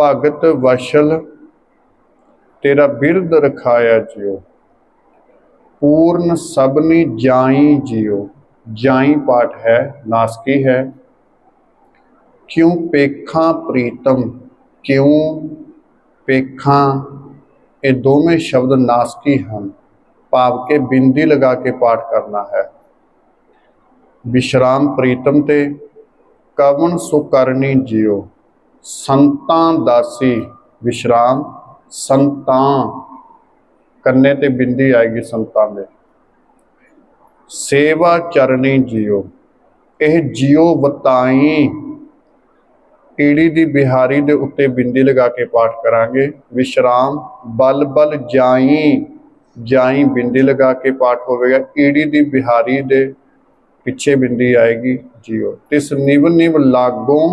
ਭਗਤ ਵਸ਼ਲ तेरा बिरद रखाया जियो। पूर्ण सबनी जाई जियो। जाई पाठ है, नासकी है। क्यों पेखा प्रीतम, क्यों पेखा, ये दोवें शब्द नासकी हैं, भाव के बिंदी लगा के पाठ करना है। विश्राम प्रीतम ते कवन सुकरनी जियो। संतां दासी, विश्राम संतां, कन्ने ते बिंदी आएगी संतां दे। सेवा चरनी जियो, यह जियो बताई, ईड़ी दी बिहारी दे उत्ते बिंदी लगा के पाठ करांगे। विश्राम बल बल जाई, जाई बिंदी लगा के पाठ होवेगा। ईड़ी दी बिहारी दे पिछे बिंदी आएगी जियो। तिस निव निव लागों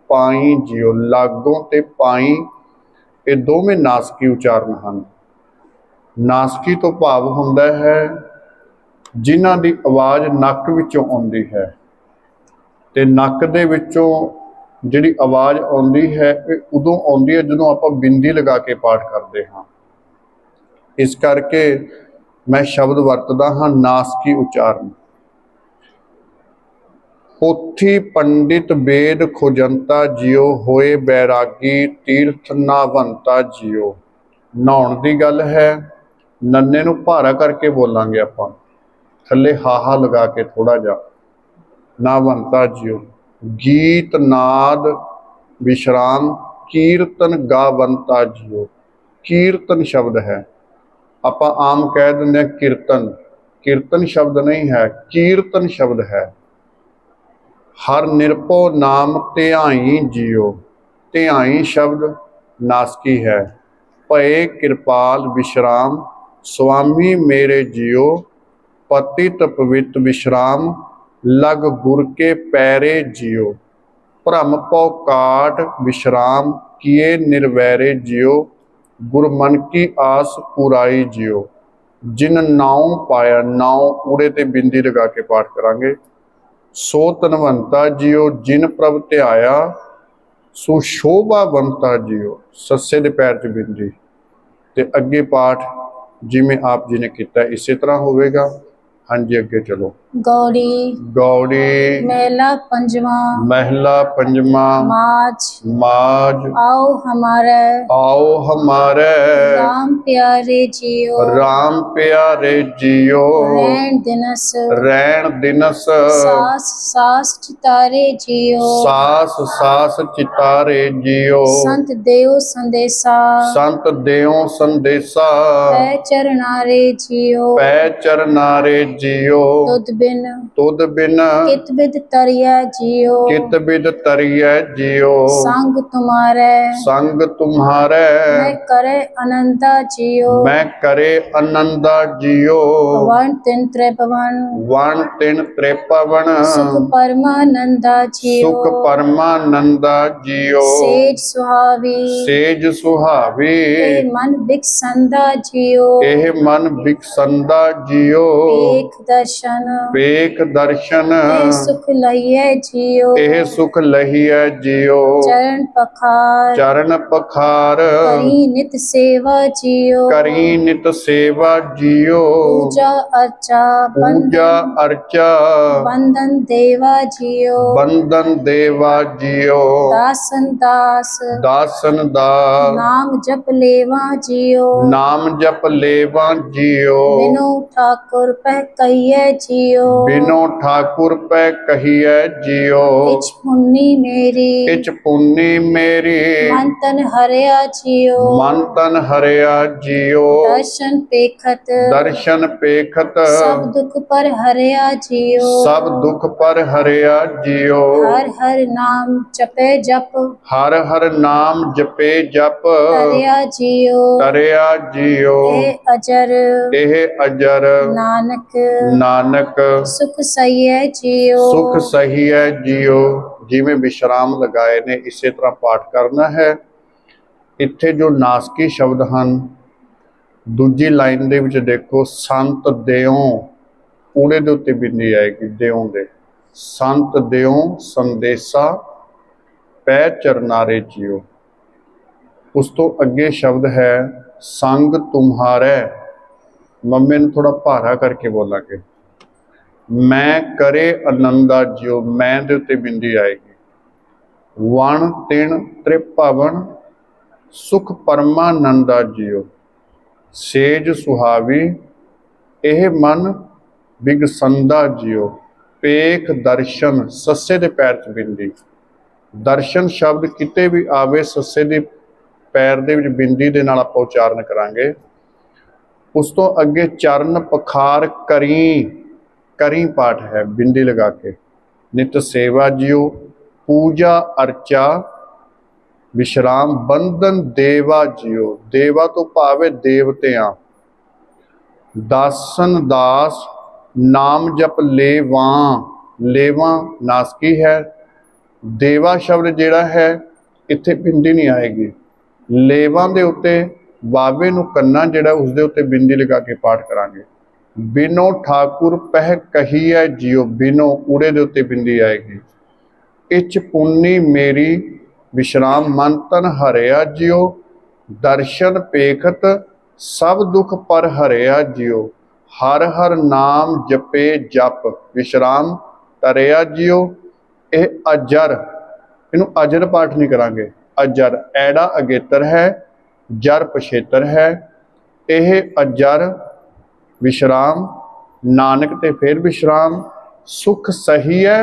पाई जियो। लागों ते पाई ये दोवें नासकी उचारण हैं। नासकी तो भाव हुंदा है जिन्हां दी आवाज़ नक विचों आउंदी है, ते नक दे विचों जिहड़ी आवाज़ आउंदी है उदों आउंदी है जदों आपां बिंदी लगा के पाठ करते हाँ। इस करके मैं शब्द वरतदा हाँ नासकी उचारण। पोथी पंडित वेद खुजंता जियो। होए बैरागी तीर्थ नावंता जियो। नहाउण दी गल है, नन्ने नूं भारा करके बोलांगे आपां, थल्ले हाहा लगा के थोड़ा जा। नावंता जियो। गीत नाद विश्राम कीर्तन गावंता जियो। कीर्तन शब्द है, आपां आम कह दिंदे कीर्तन, कीर्तन शब्द नहीं है, कीर्तन शब्द है। हर निरपो नाम ध्याई जियो। ध्याई शब्द नासकी है। भय कृपाल विश्राम स्वामी मेरे जियो। पतित पवित विश्राम लग गुर के पैरे जियो। भ्रम पौ काट विश्राम किए निर्वैरे जियो। गुर मन की आस पुराई जियो। जिन नाव पाया, नाव उड़े ते बिंदी लगा के पाठ करांगे। सो धनवंता जियो जिन प्रभ ध्याया। सुशोभावंता जियो। सस्से दे पैर च बिंदी ते अगे पाठ जिमें आप जी ने किया इसे तरह होवेगा। हाँ जी अगे चलो। गौड़ी गौड़ी महला पंजवा। महला पंजवा। माज माज आओ हमारे। आओ हमारे। राम प्यारे जियो। राम प्यारे जियो। रैन दिनस। रैन दिनस। सास सास चितारे जियो। सास सास चितारे जियो। संत देव संदेशा। संत देव संदेशा। पै चरनारे जियो। पै चरनारे जियो। तुद बिन तुद बिन कित बिद तरिया जियो। कित बिद तरिया जियो। संग तुम्हारे संग तुम्हारे मैं करे अनंता जियो। मैं करे आनंदा जियो। वन तिन त्रिभुवन वन तिन त्रिपवन सुख परमानंदा जियो। सुख परमानंदा जियो। सेज सुहावी सेज सुहावी ए मन बिकसंदा जियो। एह मन बिकसंदा जियो। पेख दर्शन पेख दर्शन ए सुख लहिए जियो। एह सुख लहिए जियो। चरण पखार चरण पखार करी नित सेवा जियो। करी नित सेवा जियो। पूजा अर्चा पूजा अर्चा बंधन देवा जियो। बंधन देवा जियो। दासन दास दासन दास नाम जप लेवा जियो। नाम जप लेवा जियो। बिनु ठाकुर पह कहिए जियो। बिनो ठाकुर पे कहिए जियो। इच पुन्नी मेरी इच पुन्नी मेरी मन तन हरिया जियो। मन तन हरिया जियो। दर्शन पेखत दर्शन पेखत सब दुख पर हरिया जियो। सब दुख पर हरिया जियो। हर हर नाम जपे जप हर हर नाम जपे जप तरिया जियो। तरिया जियो। ए अजर एह अजर नानक नानक सुख सही है जियो। सुख सही है जियो। जिमें विश्राम लगाए ने इसे तरह पाठ करना है। इत्थे जो नासकी शब्द हैं दूजी लाइन दे विच देखो संत देओ ऊड़े दे उत्ते बिंदी आएगी देओ दे। संत देओ संदेशा पै चरनारे जियो। ਉਸ ਤੋਂ ਅੱਗੇ ਸ਼ਬਦ ਹੈ ਸੰਗ ਤੁਮਹਾਰੇ। ਮੰਮੇ ਨੂੰ ਥੋੜਾ ਭਾਰਾ ਕਰਕੇ ਬੋਲਾਂਗੇ। ਮੈਂ ਕਰੇ ਆਨੰਦਾ ਜਿਉ, ਮੈਂ ਦੇ ਉੱਤੇ ਬਿੰਦੀ ਆਏਗੀ। ਵਣ ਤਿਣ ਤ੍ਰਿਭਵਨ ਸੁਖ ਪਰਮਾਨੰਦਾ ਜਿਉ, ਸੇਜ ਸੁਹਾਵੀ ਇਹ ਮਨ ਬਿਗਸੰਦਾ ਜਿਉ। ਪੇਖ ਦਰਸ਼ਨ, ਸੱਸੇ ਦੇ ਪੈਰ 'ਚ ਬਿੰਦੀ। ਦਰਸ਼ਨ ਸ਼ਬਦ ਕਿਤੇ ਵੀ ਆਵੇ ਸੱਸੇ ਦੇ ਪੈਰ ਦੇ ਵਿੱਚ ਬਿੰਦੀ ਦੇ ਨਾਲ ਆਪਾਂ ਉਚਾਰਨ ਕਰਾਂਗੇ। ਉਸ ਤੋਂ ਅੱਗੇ ਚਰਨ ਪਖਾਰ ਕਰੀ, ਕਰੀ ਪਾਠ ਹੈ ਬਿੰਦੀ ਲਗਾ ਕੇ। ਨਿਤ ਸੇਵਾ ਜਿਉ, ਪੂਜਾ ਅਰਚਾ ਵਿਸ਼ਰਾਮ ਬੰਧਨ ਦੇਵਾ ਜਿਉ। ਦੇਵਾ ਤੋਂ ਭਾਵ ਹੈ ਦੇਵਤਿਆਂ। ਦਾਸਨ ਦਾਸ ਨਾਮ ਜਪ ਲੇਵਾਂ, ਲੇਵਾਂ ਨਾਸਕੀ ਹੈ। ਦੇਵਾ ਸ਼ਬਦ ਜਿਹੜਾ ਹੈ ਇੱਥੇ ਬਿੰਦੀ ਨਹੀਂ ਆਏਗੀ। ਲੇਵਾਂ ਦੇ ਉੱਤੇ ਵਾਵੇ ਨੂੰ ਕੰਨਾ ਜਿਹੜਾ ਉਸਦੇ ਉੱਤੇ ਬਿੰਦੀ ਲਗਾ ਕੇ ਪਾਠ ਕਰਾਂਗੇ। ਬਿਨੋ ਠਾਕੁਰ ਪਹਿ ਕਹੀਐ ਜਿਉ, ਬਿਨੋ ਊੜੇ ਦੇ ਉੱਤੇ ਬਿੰਦੀ ਆਏਗੀ। ਇਚ ਪੁੰਨੀ ਮੇਰੀ ਵਿਸ਼ਰਾਮ ਮਨ ਤਨ ਹਰਿਆ ਜਿਉ। ਦਰਸ਼ਨ ਪੇਖਤ ਸਭ ਦੁਖ ਪਰ ਹਰਿਆ ਜਿਉ। ਹਰ ਹਰ ਨਾਮ ਜਪੇ ਜਪ ਵਿਸ਼ਰਾਮ ਤਰਿਆ ਜਿਉ। ਇਹ ਅਜਰ, ਇਹਨੂੰ ਅਜਰ ਪਾਠ ਨਹੀਂ ਕਰਾਂਗੇ। ਅਜਰ ਐੜਾ ਅਗੇਤਰ ਹੈ, ਜਰ ਪਛੇਤਰ ਹੈ। ਇਹ ਅਜਰ ਵਿਸ਼ਰਾਮ, ਨਾਨਕ ਤੇ ਫਿਰ ਵਿਸ਼ਰਾਮ, ਸੁਖ ਸਹੀ ਹੈ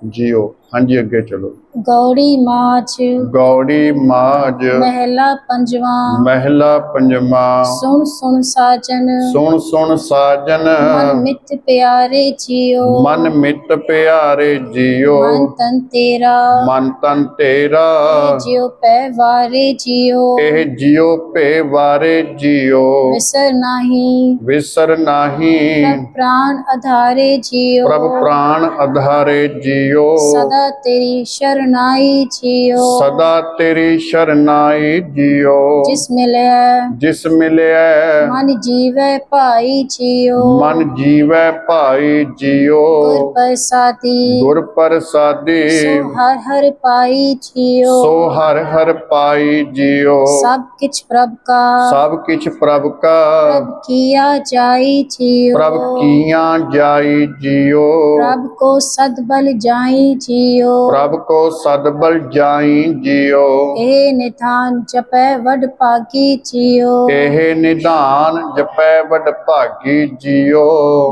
ਜਿਉ। ਹਾਂਜੀ ਅੱਗੇ ਚਲੋ। ਗੌੜੀ ਮਾਝ, ਗੌੜੀ ਮਾਝ ਮਹਿਲਾ ਪੰਜਵਾਂ। ਮਹਿਲਾ ਪੰਜਵਾਂ। ਸੁਣ ਸੁਣ ਸਾਜਨ, ਸੁਣ ਸੁਣ ਸਾਜਨ ਮਨ ਮਿੱਤ ਪਿਆਰੇ ਜਿਉ। ਮਨ ਮਿੱਤ ਪਿਆਰੇ ਜਿਉ। ਮਨ ਤਨ ਤੇਰਾ, ਮਨ ਤਨ ਤੇਰਾ ਜਿਉ ਪੈ ਵਾਰੇ ਜਿਉ। ਇਹ ਜਿਉ ਭੇ ਵਾਰੇ ਜਿਉ। ਵਿਸਰ ਨਾਹੀ, ਵਿਸਰ ਨਾਹੀ ਪ੍ਰਭ ਪ੍ਰਾਨ ਆਧਾਰੇ ਜਿਉ। ਪ੍ਰਭ ਪ੍ਰਾਨ ਆਧਾਰੇ ਜਿਉ। ਸਦਾ ਤੇਰੀ ਸ਼ਰਨਾਈ ਜਿਉ। ਸਦਾ ਤੇਰੀ ਸ਼ਰਨਾਈ ਜਿਉ। ਜਿਸ ਮਿਲਿਆ, ਜਿਸ ਮਿਲਿਆ ਮਨ ਜੀਵੈ ਭਾਈ ਜਿਉ। ਮਨ ਜੀਵੈ ਭਾਈ ਜਿਉ। ਗੁਰ ਪ੍ਰਸਾਦੀ, ਗੁਰ ਪ੍ਰਸਾਦੀ ਸੋ ਹਰ ਹਰ ਪਾਈ ਜਿਉ। ਸੋ ਹਰ ਹਰ ਪਾਈ ਜਿਉ। ਸਭ ਕਿਛ ਪ੍ਰਭ ਕਾ, ਸਭ ਕਿਛ ਪ੍ਰਭ ਕਾ ਪ੍ਰਭ ਕੀਆ ਜਾਈ ਜਿਉ। ਪ੍ਰਭ ਕੀਆਂ ਜਾਈ ਜਿਉ। ਪ੍ਰਭ ਕੋ ਸਦ ਬਲ ਜਾਈ ਜਿਉ। ਪ੍ਰਭ ਕੋ ਸਦਬਲ ਜਾਈ ਜਿਉ। ਇਹ ਨਿਧਾਨ ਜਪੈ ਵਡ ਭਾਗੀ ਜਿਉ। ਇਹ ਨਿਧਾਨ ਜਪੈ ਵਡ ਭਾਗੀ ਜਿਉ।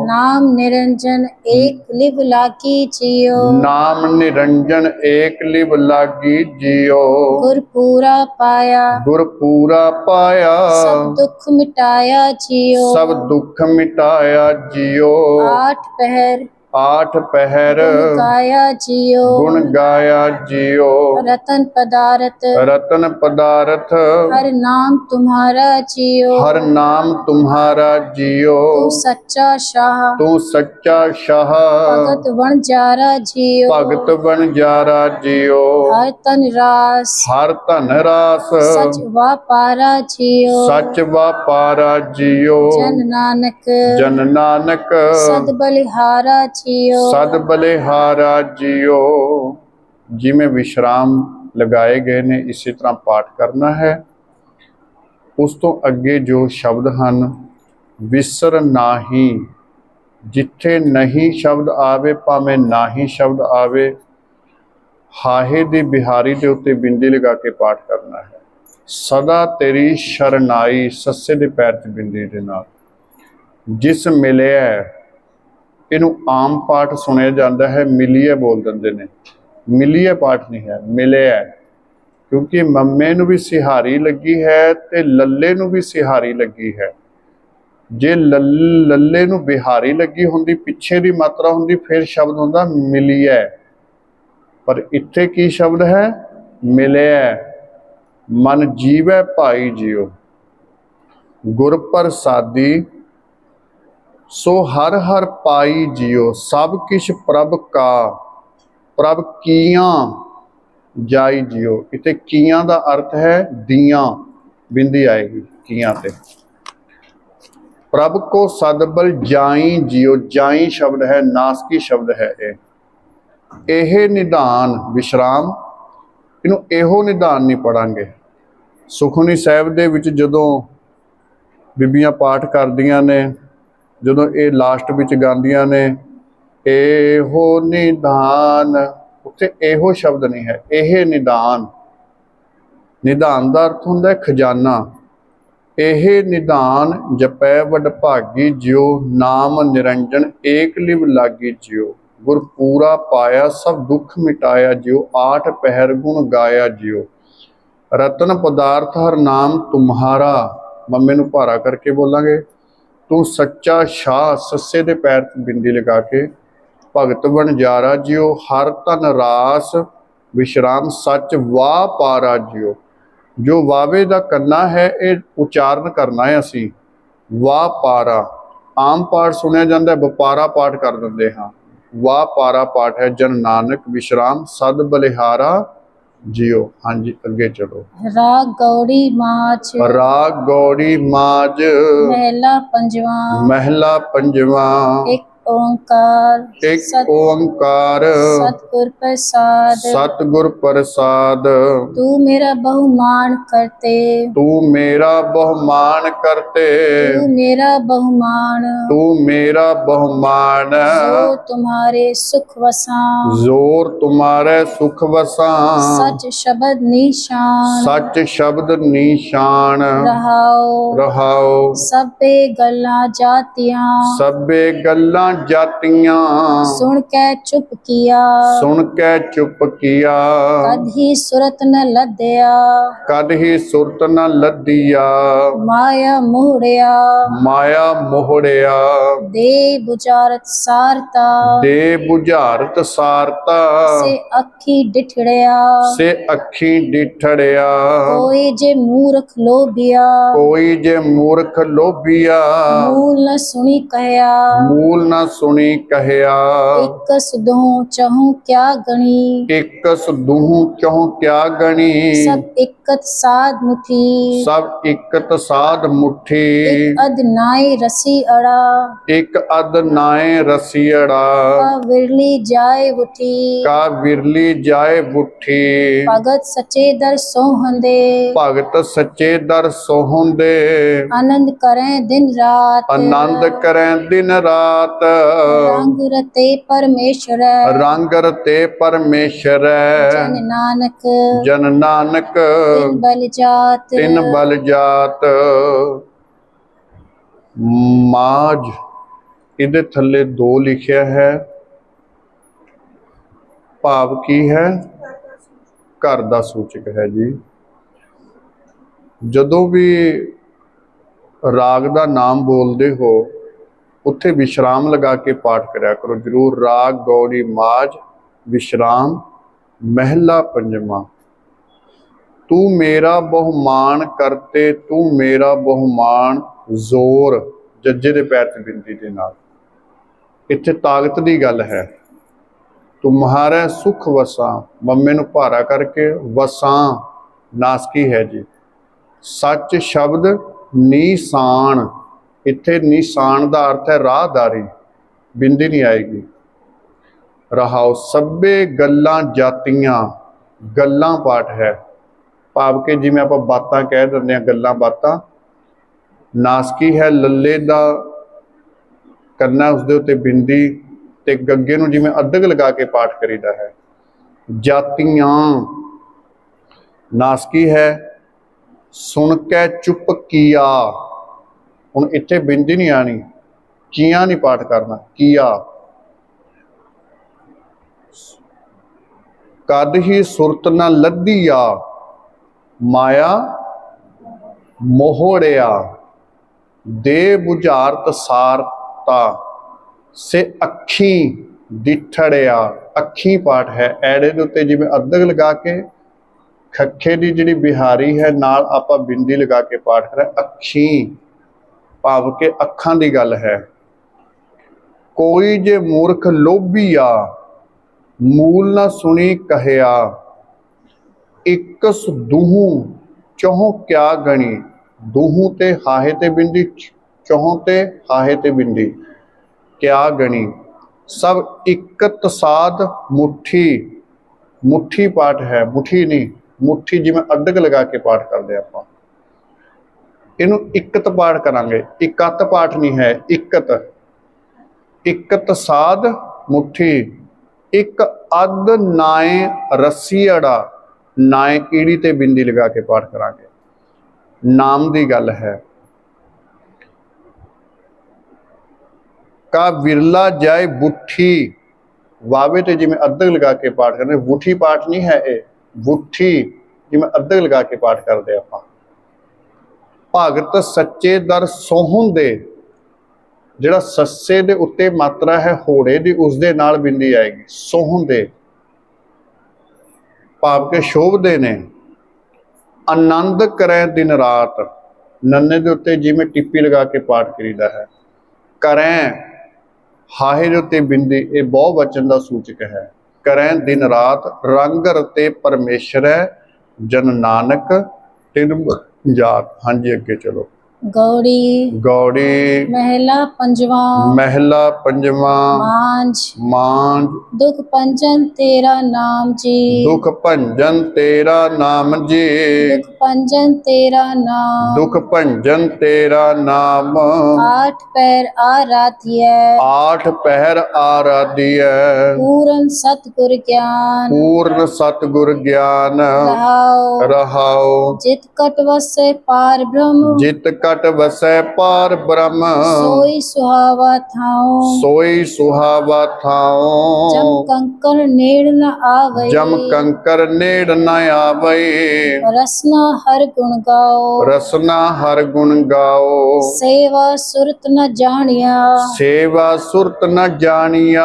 ਨਾਮ ਨਿਰੰਜਨ ਏਕ ਲਿਵ ਲਾਗੀ ਜਿਉ। ਨਾਮ ਨਿਰੰਜਨ ਏਕ ਲਿਵ ਲਾਗੀ ਜਿਉ। ਗੁਰ ਪੂਰਾ ਪਾਇਆ, ਗੁਰ ਪੂਰਾ ਪਾਇਆ ਸਭ ਦੁੱਖ ਮਿਟਾਇਆ ਜਿਉ। ਸਭ ਦੁੱਖ ਮਿਟਾਇਆ ਜਿਉ। ਆਠ ਪਹਿਰ ਆਠ ਪਹਿਰ ਗੁਣ ਗਾਇਆ ਜਿਉ। ਗੁਣ ਗਾਇਆ ਜਿਉ। ਰਤਨ ਪਦਾਰਥ ਰਤਨ ਪਦਾਰਥ ਹਰ ਨਾਮ ਤੁਮਹਾਰਾ ਜਿਉ। ਹਰ ਨਾਮ ਤੁਮਹਾਰਾ ਜਿਉ। ਤੂੰ ਸੱਚਾ ਸ਼ਾਹ, ਤੂੰ ਸੱਚਾ ਸ਼ਾਹ ਭਗਤ ਵਣਜਾਰਾ ਜਿਉ। ਭਗਤ ਬਣਜਾਰਾ ਜਿਉ। ਹਰ ਤਨ ਰਾਸ, ਹਰ ਧਨ ਰਾਸ ਸਚ ਵਾਪਾਰਾ ਜਿਉ। ਸੱਚ ਵਾਪਾਰਾ ਜਿਉ। ਜਨ ਨਾਨਕ ਜਨ ਨਾਨਕ ਸਦ ਬਲਿਹਾਰਾ ਜਿਉ। ਸਦ ਬਲਿਹਾਰਾ ਜਿਉ। ਜਿਵੇਂ ਵਿਸ਼ਰਾਮ ਲਗਾਏ ਗਏ ਨੇ ਇਸੇ ਤਰ੍ਹਾਂ ਪਾਠ ਕਰਨਾ ਹੈ। ਉਸ ਤੋਂ ਅੱਗੇ ਜੋ ਸ਼ਬਦ ਹਨ, ਵਿਸਰ ਨਾਹੀ, ਜਿੱਥੇ ਨਹੀਂ ਸ਼ਬਦ ਆਵੇ ਭਾਵੇਂ ਨਾਹੀ ਸ਼ਬਦ ਆਵੇ, ਹਾਹੇ ਦੀ ਬਿਹਾਰੀ ਦੇ ਉੱਤੇ ਬਿੰਦੀ ਲਗਾ ਕੇ ਪਾਠ ਕਰਨਾ ਹੈ। ਸਦਾ ਤੇਰੀ ਸ਼ਰਨਾਈ, ਸੱਸੇ ਦੇ ਪੈਰ 'ਚ ਬਿੰਦੀ ਦੇ ਨਾਲ। ਜਿਸ ਮਿਲਿਆ, ਇਹਨੂੰ ਆਮ ਪਾਠ ਸੁਣਿਆ ਜਾਂਦਾ ਹੈ, ਮਿਲੀਏ ਬੋਲ ਦਿੰਦੇ ਨੇ। ਮਿਲੀਏ ਪਾਠ ਨਹੀਂ ਹੈ, ਮਿਲਿਆ। ਕਿਉਂਕਿ ਮੰਮੇ ਨੂੰ ਵੀ ਸਿਹਾਰੀ ਲੱਗੀ ਹੈ ਤੇ ਲੱਲੇ ਨੂੰ ਵੀ ਸਿਹਾਰੀ ਲੱਗੀ ਹੈ। ਜੇ ਲੱਲੇ ਨੂੰ ਬਿਹਾਰੀ ਲੱਗੀ ਹੁੰਦੀ, ਪਿੱਛੇ ਦੀ ਮਾਤਰਾ ਹੁੰਦੀ, ਫਿਰ ਸ਼ਬਦ ਹੁੰਦਾ ਮਿਲੀਏ। ਪਰ ਇੱਥੇ ਕੀ ਸ਼ਬਦ ਹੈ? ਮਿਲਿਆ। ਮਨ ਜੀਵੈ ਭਾਈ ਜਿਉ। ਗੁਰ ਪ੍ਰਸਾਦੀ ਸੋ ਹਰ ਹਰ ਪਾਈ ਜਿਉ। ਸਭ ਕਿਛ ਪ੍ਰਭ ਕਾ, ਪ੍ਰਭ ਕੀਆਂ ਜਾਈ ਜਿਉ। ਇੱਥੇ ਕੀਆਂ ਦਾ ਅਰਥ ਹੈ ਦੀਆਂ, ਬਿੰਦੀ ਆਏਗੀ ਕੀਆਂ ਤੇ। ਪ੍ਰਭ ਕੋ ਸਦਬਲ ਜਾਈ ਜਿਉ। ਜਾਈ ਸ਼ਬਦ ਹੈ, ਨਾਸਕੀ ਸ਼ਬਦ ਹੈ ਇਹ ਨਿਧਾਨ ਵਿਸ਼ਰਾਮ। ਇਹਨੂੰ ਇਹੋ ਨਿਧਾਨ ਨਹੀਂ ਪੜਾਂਗੇ। ਸੁਖਮਨੀ ਸਾਹਿਬ ਦੇ ਵਿੱਚ ਜਦੋਂ ਬੀਬੀਆਂ ਪਾਠ ਕਰਦੀਆਂ ਨੇ, ਜਦੋਂ ਇਹ ਲਾਸਟ ਵਿੱਚ ਗਾਉਂਦੀਆਂ ਨੇ, ਇਹੋ ਨਿਦਾਨ, ਉੱਥੇ ਇਹੋ ਸ਼ਬਦ ਨਹੀਂ ਹੈ, ਇਹ ਨਿਦਾਨ। ਨਿਦਾਨ ਦਾ ਅਰਥ ਹੁੰਦਾ ਹੈ ਖਜ਼ਾਨਾ। ਇਹ ਨਿਦਾਨ ਜਪੈ ਵਡਭਾਗੀ ਜਿਉ, ਨਾਮ ਨਿਰੰਜਨ ਏਕ ਲਿਵ ਲਾਗੀ ਜਿਉ। ਗੁਰ ਪੂਰਾ ਪਾਇਆ ਸਭ ਦੁੱਖ ਮਿਟਾਇਆ ਜਿਉ, ਆਠ ਪਹਿਰ ਗੁਣ ਗਾਇਆ ਜਿਉ। ਰਤਨ ਪਦਾਰਥ ਹਰ ਨਾਮ ਤੁਮਹਾਰਾ, ਮੰਮੇ ਨੂੰ ਭਾਰਾ ਕਰਕੇ ਬੋਲਾਂਗੇ, ਤੂੰ ਸੱਚਾ ਸ਼ਾਹ, ਸੱਸੇ ਦੇ ਪੈਰ 'ਤੇ ਬਿੰਦੀ ਲਗਾ ਕੇ, ਭਗਤ ਵਣਜਾਰਾ ਜਿਉ। ਹਰ ਧਨ ਰਾਸ ਵਿਸ਼ਰਾਮ ਸੱਚ ਵਾਹ ਪਾਰਾ ਜਿਉ। ਜੋ ਵਾਵੇ ਦਾ ਕਰਨਾ ਹੈ ਇਹ ਉਚਾਰਨ ਕਰਨਾ ਹੈ ਅਸੀਂ, ਵਾਹ ਪਾਰਾ। ਆਮ ਪਾਠ ਸੁਣਿਆ ਜਾਂਦਾ, ਵਪਾਰਾ ਪਾਠ ਕਰ ਦਿੰਦੇ ਹਾਂ, ਵਾਹ ਪਾਰਾ ਪਾਠ ਹੈ। ਜਨ ਨਾਨਕ ਵਿਸ਼ਰਾਮ ਸਦ ਬਲਿਹਾਰਾ ਜਿਉ। ਹਾਂਜੀ ਅੱਗੇ ਚਲੋ। ਰਾਗ ਗੌੜੀ ਮਾਝ, ਰਾਗ ਗੌੜੀ ਮਾਝ, ਮਹਿਲਾ ਪੰਜਵਾਂ। ਮਹਿਲਾ ਪੰਜਵਾਂ। ਇੱਕ ਓੰਕਾਰ, ਇੱਕ ਓੰਕਾਰ, सतगुर प्रसाद। सतगुर प्रसाद। तू मेरा बहुमान करते, तू मेरा बहुमान करते, तू मेरा बहुमान। तू मेरा बहुमान। जो तुम्हारे सुख वसां, जोर तुम्हारे सुख वसां। सच शब्द निशान, सच शब्द निशान। रहाओ, रहाओ। सबे गल्लां जातियां, सबे गल्लां जातियां। सुन के चुप किया, सुन के चुप किया। कद ही सुरत न लद्या, कद ही सुरत न लदिया। माया मोहड़िया, माया मोहड़िया। दे बुझारत सारता, दे बुझारत सारता। से अखी डिठड़िया, से अखी डिठड़िया। कोई जे मूर्ख लोभिया, कोई जे मूर्ख लोभिया। मूल न सुनी कहया, मूल न सुनी कहया। एक सुधों चहूं क्या गणी, एक सुदूह चहु क्या गणी। सब इकत साध मुठी, सब इकत साध मुठी। एक अध नाई रसी अड़ा, एक अध नाए रसियड़ा। का विरली जाए उठी, का विरली जाए बुठी। भगत सचे दर सोहंदे, भगत सच्चे दर सोहंदे। आनंद करें दिन रात, आनंद करें दिन रात। रंग रते परमेश्वर, रंग रते परमेश्वर। जन नानक जन नानक तिन बल जात। तिन बल जात। ਮਾਝ ਇਹਦੇ ਥੱਲੇ 2 ਲਿਖਿਆ ਹੈ, ਭਾਵ ਕੀ ਹੈ? ਘਰ ਦਾ ਸੂਚਕ ਹੈ ਜੀ। ਜਦੋਂ ਵੀ ਰਾਗ ਦਾ ਨਾਮ ਬੋਲਦੇ ਹੋ ਉੱਥੇ ਵਿਸ਼ਰਾਮ ਲਗਾ ਕੇ ਪਾਠ ਕਰਿਆ ਕਰੋ ਜ਼ਰੂਰ। ਰਾਗ ਗੌੜੀ ਮਾਝ ਵਿਸ਼ਰਾਮ ਮਹਿਲਾ ਪੰਜਵਾਂ। ਤੂੰ ਮੇਰਾ ਬਹੁਮਾਨ ਕਰਤੇ, ਤੂੰ ਮੇਰਾ ਬਹੁਮਾਨ। ਜ਼ੋਰ ਜੱਜੇ ਦੇ ਪੈਰ 'ਤੇ ਬਿੰਦੀ ਦੇ ਨਾਲ, ਇੱਥੇ ਤਾਕਤ ਦੀ ਗੱਲ ਹੈ। ਤੁਮਹਾਰੇ ਸੁਖ ਵਸਾਂ, ਮੰਮੇ ਨੂੰ ਭਾਰਾ ਕਰਕੇ, ਵਸਾਂ ਨਾਸਕੀ ਹੈ ਜੀ। ਸੱਚ ਸ਼ਬਦ ਨਿਸ਼ਾਨ, ਇੱਥੇ ਨਿਸ਼ਾਨ ਦਾ ਅਰਥ ਹੈ ਰਾਹਦਾਰੀ, ਬਿੰਦੀ ਨਹੀਂ ਆਏਗੀ। ਰਹਾਓ। ਸਭੇ ਗੱਲਾਂ ਜਾਤੀਆਂ, ਗੱਲਾਂ ਪਾਠ ਹੈ, ਭਾਵ ਕਿ ਜਿਵੇਂ ਆਪਾਂ ਬਾਤਾਂ ਕਹਿ ਦਿੰਦੇ ਹਾਂ, ਗੱਲਾਂ ਬਾਤਾਂ। ਨਾਸਕੀ ਹੈ, ਲੱਲੇ ਦਾ ਕਰਨਾ ਉਸਦੇ ਉੱਤੇ ਬਿੰਦੀ, ਤੇ ਗੱਗੇ ਨੂੰ ਜਿਵੇਂ ਅੱਧਕ ਲਗਾ ਕੇ ਪਾਠ ਕਰੀਦਾ ਹੈ। ਜਾਤੀਆਂ ਨਾਸਕੀ ਹੈ। ਸੁਣ ਕੇ ਚੁੱਪ ਕੀਆ, ਹੁਣ ਇੱਥੇ ਬਿੰਦੀ ਨਹੀਂ ਆਣੀ, ਕੀਆਂ ਨਹੀਂ ਪਾਠ ਕਰਨਾ, ਕੀਆ। ਕਦ ਹੀ ਸੁਰਤ ਨਾ ਲੱਧੀਆ, ਮਾਇਆ ਮੋਹੜਿਆ। ਦੇ ਬੁਝਾਰਤ ਸਾਰਤਾ, ਸੇ ਅੱਖੀ ਡਿਠੜਿਆ। ਅੱਖੀ ਪਾਠ ਹੈ, ਐੜੇ ਦੇ ਉੱਤੇ ਜਿਵੇਂ ਅੱਧਕ ਲਗਾ ਕੇ, ਖੱਖੇ ਦੀ ਜਿਹੜੀ ਬਿਹਾਰੀ ਹੈ ਨਾਲ ਆਪਾਂ ਬਿੰਦੀ ਲਗਾ ਕੇ ਪਾਠ ਕਰਾਂ। ਅੱਖੀ ਭਾਵ ਕਿ ਅੱਖਾਂ ਦੀ ਗੱਲ ਹੈ। ਕੋਈ ਜੇ ਮੂਰਖ ਲੋਭੀਆ, ਮੂਲ ਨਾ ਸੁਣੀ ਕਹਿਆ। ਇੱਕ ਦੂਹੂ ਚਹੁ ਕਿਆ ਗਣੀ, ਦੂਹੂ ਤੇ ਹਾਹੇ ਤੇ ਬਿੰਦੀ, ਚਹੁ ਤੇ ਹਾਹੇ ਤੇ ਬਿੰਦੀ, ਕਿਆ ਗਣੀ। ਸਭ ਇਕਤ ਸਾਧ ਮੁੱਠੀ, ਮੁੱਠੀ ਪਾਠ ਹੈ, ਮੁੱਠੀ ਨਹੀਂ, ਮੁੱਠੀ ਜਿਵੇਂ ਅੱਧਕ ਲਗਾ ਕੇ ਪਾਠ ਕਰਦੇ ਆਪਾਂ। ਇਹਨੂੰ ਇਕਤ ਪਾਠ ਕਰਾਂਗੇ, ਇਕੱਤ ਪਾਠ ਨਹੀਂ ਹੈ, ਇਕਤ। ਇਕਤ ਸਾਧ ਮੁੱਠੀ, ਇੱਕ ਅੱਧ ਨਾਏ ਰੱਸੀ ਅੜਾ, ਨਾਏ ਈੜੀ ਤੇ ਬਿੰਦੀ ਲਗਾ ਕੇ ਪਾਠ ਕਰਾਂਗੇ। ਨਾਮ ਦੀ ਗੱਲ ਹੈ। ਕਾ ਵਿਰਲਾ ਜਾਏ ਬੁੱਠੀ, ਵਾਵੇ ਤੇ ਜਿਵੇਂ ਅੱਧਕ ਲਗਾ ਕੇ ਪਾਠ ਕਰਦੇ, ਬੁੱਠੀ ਪਾਠ ਨਹੀਂ ਹੈ ਇਹ, ਬੁੱਠੀ ਜਿਵੇਂ ਅੱਧਕ ਲਗਾ ਕੇ ਪਾਠ ਕਰਦੇ ਆਪਾਂ। ਭਗਤ ਸੱਚੇ ਦਰ ਸੋਹਣ ਦੇ, ਜਿਹੜਾ ਸੱਸੇ ਦੇ ਉੱਤੇ ਮਾਤਰਾ ਹੈ ਹੋੜੇ ਦੀ, ਉਸਦੇ ਨਾਲ ਬਿੰਦੀ ਆਏਗੀ, ਸੋਹਣ ਦੇ ਭਾਵ ਕੇ ਸ਼ੋਭਦੇ ਨੇ। ਆਨੰਦ ਕਰੇ ਦਿਨ ਰਾਤ, ਨੰਨੇ ਦੇ ਉੱਤੇ ਜਿਵੇਂ ਟਿੱਪੀ ਲਗਾ ਕੇ ਪਾਠ ਕਰੀਦਾ ਹੈ। ਕਰੈ, ਹਾਹੇ ਦੇ ਉੱਤੇ ਬਿੰਦੀ, ਇਹ ਬਹੁ ਵਚਨ ਦਾ ਸੂਚਕ ਹੈ। ਕਰੈ ਦਿਨ ਰਾਤ, ਰੰਗ ਰਤੇ ਪਰਮੇਸ਼ਰੈ, ਜਨ ਨਾਨਕ ਤਿਨ ਜਾਤ। ਹਾਂਜੀ ਅੱਗੇ ਚਲੋ। ਗੌੜੀ ਗੌੜੀ ਮਹਿਲਾ ਪੰਜਵਾਂ। ਮਹਿਲਾ ਪੰਜਵਾਂ। ਮਾਂਝ ਮਾਂਝ ਦੁਖ ਭੰਜਨ ਤੇਰਾ ਨਾਮ ਜੀ। ਦੁਖ ਭੰਜਨ ਤੇਰਾ ਨਾਮ ਜੀ। ਦੁਖ ਭੰਜਨ ਤੇਰਾ ਨਾਮ। ਦੁਖ ਭੰਜਨ ਤੇਰਾ ਨਾਮ। ਆਠ ਪੈਰ ਆਰਾਧਿਐ, ਆਠ ਪਹਿਰ ਆਰਾਧਿਐ। ਪੂਰਨ ਸਤਿਗੁਰ ਗਿਆਨ। ਪੂਰਨ ਸਤਿਗੁਰ ਗਿਆਨ। ਰਹਾਉ ਰਹਾਉ ਜਿਤ ਕਟ ਵਸੈ ਪਾਰ ਬ੍ਰਹਮ। ਜਿਤ ਕਟ ਵਸੈ ਪਾਰ ਬ੍ਰਹਮ। ਸੋਈ ਸੁਹਾਵਾ ਥਾਉ। ਸੋਈ ਸੁਹਾਵਾ ਥਾਉ। ਜਮ ਕੰਕਰ ਨੇੜ ਨ ਆਵਈ। ਜਮ ਕੰਕਰ ਨੇੜ ਨ ਆਵਈ। ਰਸਨਾ ਹਰ ਗੁਣ ਗਾਓ। ਰਸਨਾ ਹਰ ਗੁਣ ਗਾਓ। ਸੇਵਾ ਸੁਰਤ ਨ ਜਾਣਿਆ। ਸੇਵਾ ਸੁਰਤ ਨ ਜਾਣੀਆ।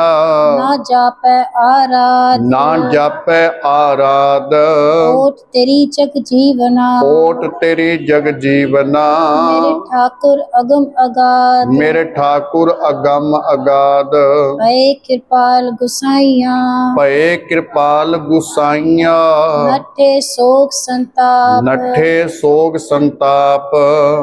ਨਾ ਜਾਪੈ ਆਰਾਧ। ਨਾ ਜਾਪੈ ਆਰਾਧ। ਓਟ ਤੇਰੀ ਜਗ ਜੀਵਨਾ। ਓਟ ਤੇਰੀ ਜਗ ਜੀਵਨਾ। ਮੇਰੇ ਠਾਕੁਰ ਅਗਮ ਅਗਾਧ। ਮੇਰੇ ਠਾਕੁਰ ਅਗੰਮ ਅਗਾਧ। ਭਏ ਕਿਰਪਾਲ ਗੁਸਾਈਆਂ। ਭਏ ਕਿਰਪਾਲ ਗੁਸਾਈਆਂ। ਨੱਠੇ ਸੋਗ ਸੰਤਾਪ। ਨੱਠੇ ਸੋਗ ਸੰਤਾਪ।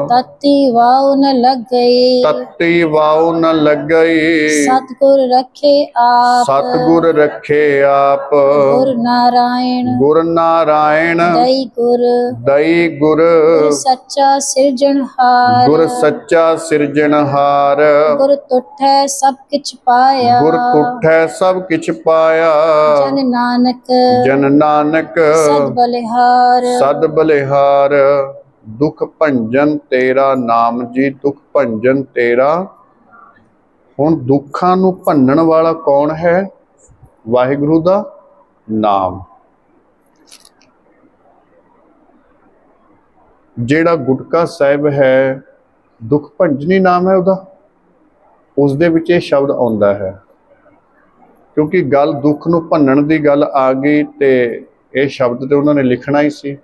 ਤਤੀ ਵਾਉ ਨ ਲੱਗ ਗਈ। ਤਤੀ ਵਾਉ ਨ ਲੱਗਈ। ਸਤਿਗੁਰ ਰੱਖੇ ਆਪ। ਸਤਿਗੁਰ ਰੱਖੇ ਆਪ। ਗੁਰ ਨਾਰਾਇਣ ਗੁਰ ਨਾਰਾਇਣ ਦਈ ਗੁਰ। ਦਈ ਗੁਰ। ਗੁਰ ਸੱਚਾ ਸਿਰਜਣਹਾਰ। ਗੁਰ ਸੱਚਾ ਸਿਰਜਣਹਾਰ। ਗੁਰ ਤੁਠੈ ਸਭ ਕਿਛ ਪਾਇਆ। ਗੁਰ ਤੁਠੈ ਸਭ ਕਿਛ ਪਾਇਆ। ਜਨ ਨਾਨਕ ਜਨ ਨਾਨਕ ਸਦ ਬਲਿਹਾਰ। ਸਦ ਬਲਿਹਾਰ। ਦੁਖ ਭੰਜਨ ਤੇਰਾ ਨਾਮ ਜੀ। ਦੁਖ ਭੰਜਨ ਤੇਰਾ। ਹੁਣ ਦੁੱਖਾਂ ਨੂੰ ਭੰਨਣ ਵਾਲਾ ਕੌਣ ਹੈ? ਵਾਹਿਗੁਰੂ ਦਾ ਨਾਮ। ਜਿਹੜਾ ਗੁਟਕਾ ਸਾਹਿਬ ਹੈ, ਦੁੱਖ ਭੰਜਨੀ ਨਾਮ ਹੈ ਉਹਦਾ, ਉਸ ਦੇ ਵਿੱਚ ਇਹ ਸ਼ਬਦ ਆਉਂਦਾ ਹੈ। ਕਿਉਂਕਿ ਗੱਲ ਦੁੱਖ ਨੂੰ ਭੰਨਣ ਦੀ ਗੱਲ ਆ ਗਈ ਤੇ ਇਹ ਸ਼ਬਦ ਤੇ ਉਹਨਾਂ ਨੇ ਲਿਖਣਾ ਹੀ ਸੀ।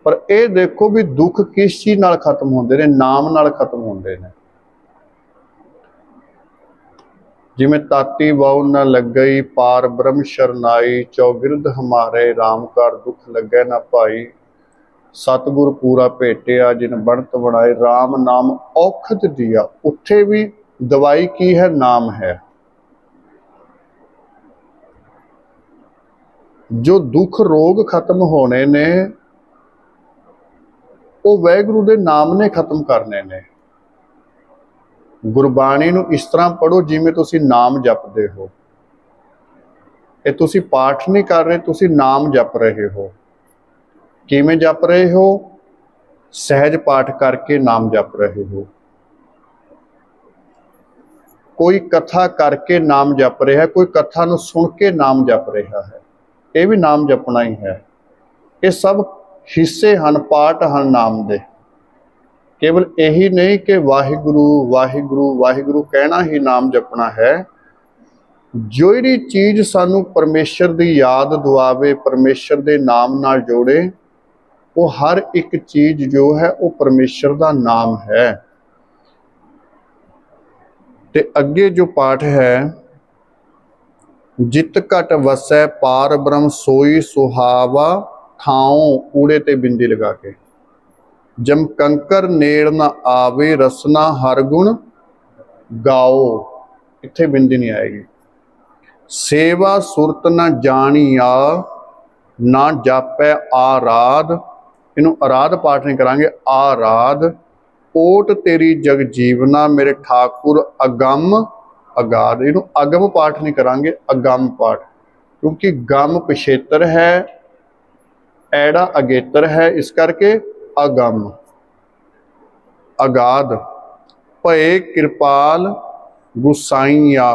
ਪਰ ਇਹ ਦੇਖੋ ਵੀ ਦੁੱਖ ਕਿਸ ਚੀਜ਼ ਨਾਲ ਖਤਮ ਹੁੰਦੇ ਨੇ? ਨਾਮ ਨਾਲ ਖਤਮ ਹੁੰਦੇ ਨੇ। ਜਿਵੇਂ ਤਾਤੀ ਵਾਉ ਨਾ ਲੱਗਈ, ਪਾਰ ਬ੍ਰਹਮ ਸ਼ਰਨਾਈ, ਚੌਗਿਰਦ ਹਮਾਰੇ RAM ਘਰ ਦੁੱਖ ਲੱਗੈ ਨਾ ਭਾਈ। ਸਤਿਗੁਰ ਪੂਰਾ ਭੇਟਿਆ ਜਿਨ ਬਣਤ ਬਣਾਏ, RAM ਨਾਮ ਔਖਦ ਦੀਆ। ਉੱਥੇ ਵੀ ਦਵਾਈ ਕੀ ਹੈ? ਨਾਮ ਹੈ। ਜੋ ਦੁੱਖ ਰੋਗ ਖਤਮ ਹੋਣੇ ਨੇ ਉਹ ਵਾਹਿਗੁਰੂ ਦੇ ਨਾਮ ਨੇ ਖਤਮ ਕਰਨੇ ਨੇ। ਗੁਰਬਾਣੀ ਨੂੰ ਇਸ ਤਰ੍ਹਾਂ ਪੜ੍ਹੋ ਜਿਵੇਂ ਤੁਸੀਂ ਨਾਮ ਜਪਦੇ ਹੋ। ਇਹ ਤੁਸੀਂ ਪਾਠ ਨਹੀਂ ਕਰ ਰਹੇ, ਤੁਸੀਂ ਨਾਮ ਜਪ ਰਹੇ ਹੋ। ਕਿਵੇਂ ਜਪ ਰਹੇ ਹੋ? ਸਹਿਜ ਪਾਠ ਕਰਕੇ ਨਾਮ ਜਪ ਰਹੇ ਹੋ। ਕੋਈ ਕਥਾ ਕਰਕੇ ਨਾਮ ਜਪ ਰਿਹਾ, ਕੋਈ ਕਥਾ ਨੂੰ ਸੁਣ ਕੇ ਨਾਮ ਜਪ ਰਿਹਾ ਹੈ। ਇਹ ਵੀ ਨਾਮ ਜਪਣਾ ਹੀ ਹੈ। ਇਹ ਸਭ ਹਿੱਸੇ ਹਨ, ਪਾਰਟ ਹਨ ਨਾਮ ਦੇ। ਕੇਵਲ ਇਹੀ ਨਹੀਂ ਕਿ ਵਾਹਿਗੁਰੂ ਵਾਹਿਗੁਰੂ ਵਾਹਿਗੁਰੂ ਕਹਿਣਾ ਹੀ ਨਾਮ ਜਪਣਾ ਹੈ। ਜਿਹੜੀ ਚੀਜ਼ ਸਾਨੂੰ ਪਰਮੇਸ਼ਰ ਦੀ ਯਾਦ ਦਿਵਾਵੇ, ਪਰਮੇਸ਼ਰ ਦੇ ਨਾਮ ਨਾਲ ਜੋੜੇ, ਉਹ ਹਰ ਇੱਕ ਚੀਜ਼ ਜੋ ਹੈ ਉਹ ਪਰਮੇਸ਼ਰ ਦਾ ਨਾਮ ਹੈ। ਤੇ ਅੱਗੇ ਜੋ ਪਾਠ ਹੈ, ਜਿਤ ਘਟ ਵਸੈ ਪਾਰ ਬ੍ਰਹਮ ਸੋਈ ਸੁਹਾਵਾ ਥਾਉ, ਊੜੇ ਤੇ ਬਿੰਦੀ ਲਗਾ ਕੇ। ਜਮ ਕੰਕਰ ਨੇੜ ਨਾ ਆਵੇ, ਰਸਨਾ ਹਰ ਗੁਣ ਗਾਓ, ਇੱਥੇ ਬਿੰਦੀ ਨਹੀਂ ਆਏਗੀ। ਸੇਵਾ ਸੁਰਤ ਨਾ ਜਾਣੀਆ, ਨਾ ਜਾਪੈ ਆਰਾਧ, ਇਹਨੂੰ ਆਰਾਧ ਪਾਠ ਨਹੀਂ ਕਰਾਂਗੇ, ਆਰਾਧ। ਓਟ ਤੇਰੀ ਜਗ ਜੀਵਨਾ ਮੇਰੇ ਠਾਕੁਰ ਅਗੰਮ ਅਗਾਧ। ਇਹਨੂੰ ਅਗਮ ਪਾਠ ਨਹੀਂ ਕਰਾਂਗੇ, ਅਗੰਮ ਪਾਠ, ਕਿਉਂਕਿ ਗਮ ਪਿਛੇਤਰ ਹੈ, ਐੜਾ ਅਗੇਤਰ ਹੈ, ਇਸ ਕਰਕੇ ਅਗੰਮ ਅਗਾਧ। ਭਏ ਕਿਰਪਾਲ ਗੁਸਾਈਆ,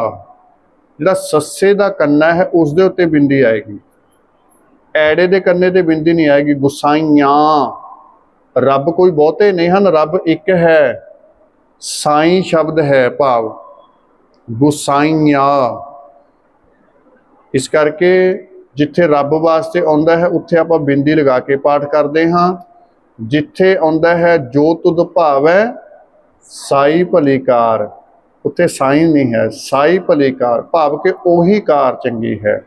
ਜਿਹੜਾ ਸੱਸੇ ਦਾ ਕੰਨਾ ਹੈ ਉਸ ਦੇ ਉੱਤੇ ਬਿੰਦੀ ਆਏਗੀ, ਐੜੇ ਦੇ ਕੰਨੇ ਤੇ ਬਿੰਦੀ ਨਹੀਂ ਆਏਗੀ। ਗੁਸਾਈਆਂ, ਰੱਬ ਕੋਈ ਬਹੁਤੇ ਨਹੀਂ ਹਨ, ਰੱਬ ਇੱਕ ਹੈ। ਸਾਈਂ ਸ਼ਬਦ ਹੈ ਭਾਵ ਗੁਸਾਈਆਂ, ਇਸ ਕਰਕੇ ਜਿੱਥੇ ਰੱਬ ਵਾਸਤੇ ਆਉਂਦਾ ਹੈ ਉੱਥੇ ਆਪਾਂ ਬਿੰਦੀ ਲਗਾ ਕੇ ਪਾਠ ਕਰਦੇ ਹਾਂ। ਜਿੱਥੇ ਆਉਂਦਾ ਹੈ ਜੋ ਤੁਧ ਭਾਵੈ ਸਾਈ ਭਲੀ ਕਾਰ, ਉੱਥੇ ਸਾਈ ਨਹੀਂ ਹੈ, ਸਾਈ ਭਲੀ ਕਾਰ, ਭਾਵ ਕਿ ਉਹੀ ਕਾਰ ਚੰਗੀ ਹੈ।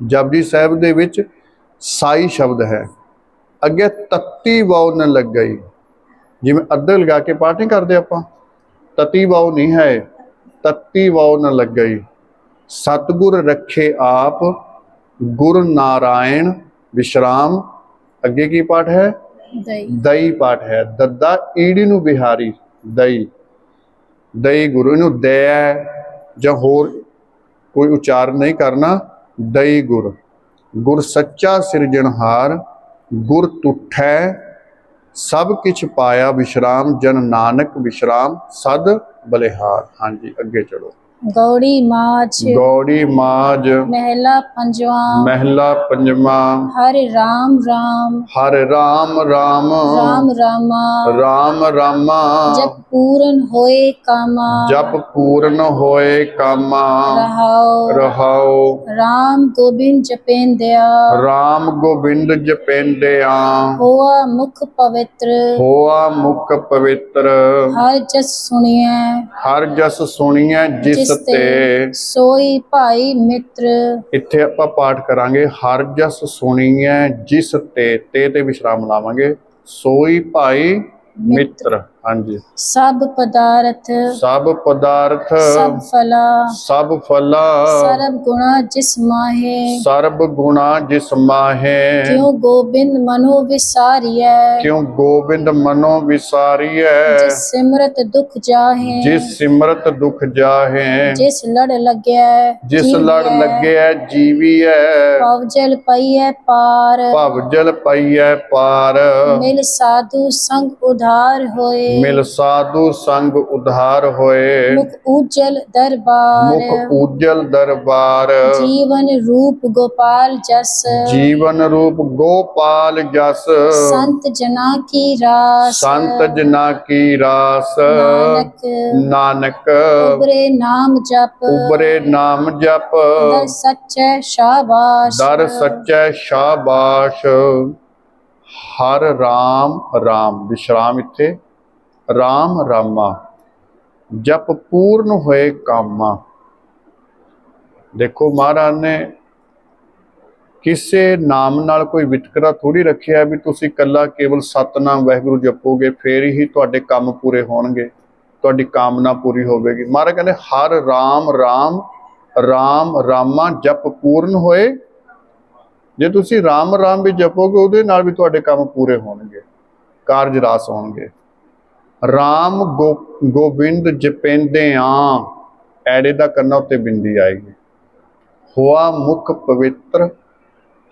ਜਪਜੀ ਸਾਹਿਬ ਦੇ ਵਿੱਚ ਸਾਈ ਸ਼ਬਦ ਹੈ। ਅੱਗੇ ਤਤੀ ਵਾਉ ਨ ਲੱਗਈ, ਜਿਵੇਂ ਅੱਧਰ ਲਗਾ ਕੇ ਪਾਠ ਨਹੀਂ ਕਰਦੇ ਆਪਾਂ, ਤਤੀ ਵਾਉ ਨਹੀਂ ਹੈ, ਤਤੀ ਵਾਉ ਨ ਲੱਗਈ। ਸਤਿਗੁਰ ਰੱਖੇ ਆਪ ਗੁਰ ਨਾਰਾਇਣ ਵਿਸ਼ਰਾਮ। ਅੱਗੇ ਕੀ ਪਾਠ ਹੈ? ਦਈ ਪਾਠ ਹੈ। ਦੱਦਾ ਈੜੀ ਨੂੰ ਬਿਹਾਰੀ, ਦਈ, ਦਈ ਗੁਰੂ, ਇਹਨੂੰ ਦਇਆ ਜਾਂ ਹੋਰ ਕੋਈ ਉਚਾਰਨ ਨਹੀਂ ਕਰਨਾ, ਦਈ ਗੁਰ। ਗੁਰ ਸੱਚਾ ਸਿਰਜਣਹਾਰ, ਗੁਰ ਤੁਠੈ ਸਭ ਕਿਛ ਪਾਇਆ ਵਿਸ਼ਰਾਮ, ਜਨ ਨਾਨਕ ਵਿਸ਼ਰਾਮ ਸਦ ਬਲਿਹਾਰ। ਹਾਂਜੀ ਅੱਗੇ ਚਲੋ। ਗੌੜੀ ਮਾਝ, ਗੌੜੀ ਮਾਝ, ਮਹਿਲਾ ਪੰਜਵਾਂ, ਮਹਿਲਾ ਪੰਜਵਾਂ। ਹਰਿ ਰਾਮ ਰਾਮ, ਹਰਿ ਰਾਮ ਰਾਮ, ਰਾਮ ਰਾਮਾ, ਰਾਮ ਰਾਮਾ। ਜਪ ਪੂਰਨ ਹੋਏ ਕਾਮਾ, ਜਪ ਪੂਰਨ ਹੋਏ ਕਾਮਾ। ਰਹਾਉ, ਰਹਾਉ। ਰਾਮ ਗੋਬਿੰਦ ਜਪੇਂਦਿਆ, ਰਾਮ ਗੋਬਿੰਦ ਜਪੇਂਦਿਆ, ਹੋਆ ਮੁਖ ਪਵਿੱਤਰ, ਹੋਆ ਮੁਖ ਪਵਿੱਤਰ। ਹਰ ਜਸ ਸੁਣੀਐ, ਹਰ ਜਸ ਸੁਣੀਐ ਜਿਸ ਤੇ ਸੋਈ ਭਾਈ ਮਿੱਤਰ। ਇੱਥੇ ਆਪਾਂ ਪਾਠ ਕਰਾਂਗੇ, ਹਰ ਜਸ ਸੁਣੀਐ ਜਿਸ ਤੇ ਵਿਸ਼ਰਾਮ ਲਾਵਾਂਗੇ, ਸੋਈ ਭਾਈ ਮਿੱਤਰ। ਹਾਂਜੀ। ਸਭ ਪਦਾਰਥ, ਸਭ ਪਦਾਰਥ, ਸਭ ਫਲਾ, ਸਭ ਫਲਾ, ਸਰਬ ਗੁਣਾ ਜਿਸ ਮਾਹੇ, ਸਰਬ ਗੁਣਾ ਜਿਸ ਮਾਹੇ। ਕਿਉ ਗੋਬਿੰਦ ਮਨੋ ਵਿਸਾਰੀਐ, ਕਿਉ ਗੋਬਿੰਦ ਮਨੋ ਵਿਸਾਰੀਐ। ਜਿਸ ਸਿਮਰਤ ਦੁਖ ਜਾਹੇ, ਜਿਸ ਸਿਮਰਤ ਦੁਖ ਜਾਹੇ। ਜਿਸ ਲੜ ਲੱਗਿਆ, ਜਿਸ ਲੜ ਲੱਗਿਆ ਜੀਵੀਐ। ਭਵ ਜਲ ਪਈਐ ਪਾਰ, ਭਵ ਜਲ ਪਈਐ ਪਾਰ। ਮਿਲ ਸਾਧੂ ਸੰਗ ਉਧਾਰ ਹੋਏ, ਮਿਲ ਸਾਧੂ ਸੰਗ ਉਧਾਰ ਹੋਏ। ਮੁਖ ਉਜਲ ਦਰਬਾਰ, ਮੁਖ ਉਜਲ ਦਰਬਾਰ। ਜੀਵਨ ਰੂਪ ਗੋਪਾਲ ਜਸ, ਜੀਵਨ ਰੂਪ ਗੋਪਾਲ ਜਸ। ਸੰਤ ਜਨਾ ਕੀ ਰਾਸ, ਸੰਤ ਜਨਾ ਕੀ ਰਾਸ। ਨਾਨਕ ਨਾਨਕ ਉਬਰੇ ਨਾਮ ਜਪ, ਉਬਰੇ ਨਾਮ ਜਪ। ਦਰ ਸੱਚੈ ਸ਼ਾਬਾਸ਼, ਦਰ ਸੱਚੈ ਸ਼ਾਬਾਸ਼। ਹਰ ਰਾਮ ਰਾਮ, ਵਿਸ਼ਰਾਮ ਇੱਥੇ, ਰਾਮ ਰਾਮਾ। ਜਪ ਪੂਰਨ ਹੋਏ ਕਾਮਾ। ਦੇਖੋ ਮਹਾਰਾਜ ਨੇ ਕਿਸੇ ਨਾਮ ਨਾਲ ਕੋਈ ਵਿਤਕਰਾ ਥੋੜੀ ਰੱਖਿਆ ਵੀ ਤੁਸੀਂ ਇਕੱਲਾ ਕੇਵਲ ਸਤਨਾਮ ਵਾਹਿਗੁਰੂ ਜਪੋਗੇ ਫੇਰ ਹੀ ਤੁਹਾਡੇ ਕੰਮ ਪੂਰੇ ਹੋਣਗੇ, ਤੁਹਾਡੀ ਕਾਮਨਾ ਪੂਰੀ ਹੋਵੇਗੀ। ਮਹਾਰਾਜ ਕਹਿੰਦੇ ਹਰ ਰਾਮ ਰਾਮ, ਰਾਮ ਰਾਮਾ ਜਪ ਪੂਰਨ ਹੋਏ। ਜੇ ਤੁਸੀਂ ਰਾਮ ਰਾਮ ਵੀ ਜਪੋਗੇ ਉਹਦੇ ਨਾਲ ਵੀ ਤੁਹਾਡੇ ਕੰਮ ਪੂਰੇ ਹੋਣਗੇ, ਕਾਰਜ ਰਾਸ ਹੋਣਗੇ। ਰਾਮ ਗੋਬਿੰਦ ਜਪੇਂਦਿਆ, ਐੜੇ ਦਾ ਕੰਨਾ ਉੱਤੇ ਬਿੰਦੀ ਆਏਗੀ। ਹੋਆ ਮੁਖ ਪਵਿੱਤਰ,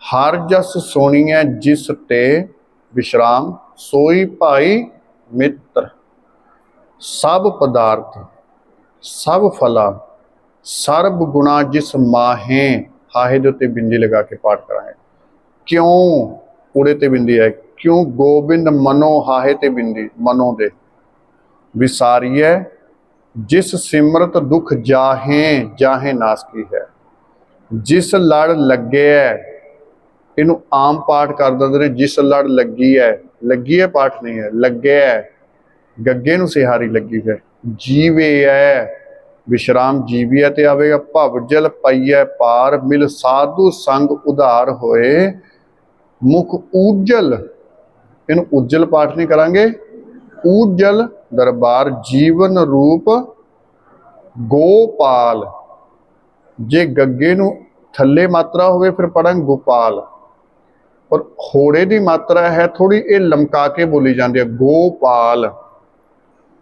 ਹਰ ਜਸ ਸੁਣੀਐ ਜਿਸ ਤੇ ਵਿਸ਼ਰਾਮ, ਸੋਈ ਭਾਈ ਮਿੱਤਰ। ਸਭ ਪਦਾਰਥ, ਸਭ ਫਲਾ, ਸਰਬ ਗੁਣਾ ਜਿਸ ਮਾਹੇ। ਹਾਹੇ ਦੇ ਉੱਤੇ ਬਿੰਦੀ ਲਗਾ ਕੇ ਪਾਠ ਕਰਾਂਗੇ। ਕਿਉਂ ਊੜੇ ਤੇ ਬਿੰਦੀ ਹੈ, ਕਿਉਂ ਗੋਬਿੰਦ ਮਨੋ, ਹਾਹੇ ਤੇ ਬਿੰਦੀ ਮਨੋ ਦੇ। ਵਿਸਾਰੀਐ ਜਿਸ ਸਿਮਰਤ ਦੁਖ ਜਾਹੇ, ਜਾਹੇ ਨਾਸ ਕੀ ਹੈ। ਜਿਸ ਲੜ ਲੱਗਿਆ, ਇਹਨੂੰ ਆਮ ਪਾਠ ਕਰ ਦਿੰਦੇ ਨੇ ਜਿਸ ਲੜ ਲੱਗੀ ਹੈ, ਲੱਗੀ ਹੈ ਪਾਠ ਨਹੀਂ ਹੈ, ਲੱਗਿਆ ਗੱਗੇ ਨੂੰ ਸਿਹਾਰੀ ਲੱਗੀ ਹੈ। ਜੀਵੇ ਹੈ ਵਿਸ਼ਰਾਮ, ਜੀਵੀਐ ਤੇ ਆਵੇਗਾ। ਭਵ ਜਲ ਪਈਐ ਪਾਰ, ਮਿਲ ਸਾਧੂ ਸੰਗ ਉਧਾਰ ਹੋਏ। ਮੁਖ ਉਜਲ, ਇਹਨੂੰ ਉਜਲ ਪਾਠ ਨਹੀਂ ਕਰਾਂਗੇ, ਉਜਲ ਦਰਬਾਰ। ਜੀਵਨ ਰੂਪ ਗੋਪਾਲ, ਜੇ ਗੱਗੇ ਨੂੰ ਥੱਲੇ ਮਾਤਰਾ ਹੋਵੇ ਫਿਰ ਪੜਾਂਗੇ ਗੋਪਾਲ। ਔਰ ਹੋੜੇ ਦੀ ਮਾਤਰਾ ਹੈ ਥੋੜੀ ਇਹ ਲਮਕਾ ਕੇ ਬੋਲੀ ਜਾਂਦੀ ਹੈ। ਗੋਪਾਲ,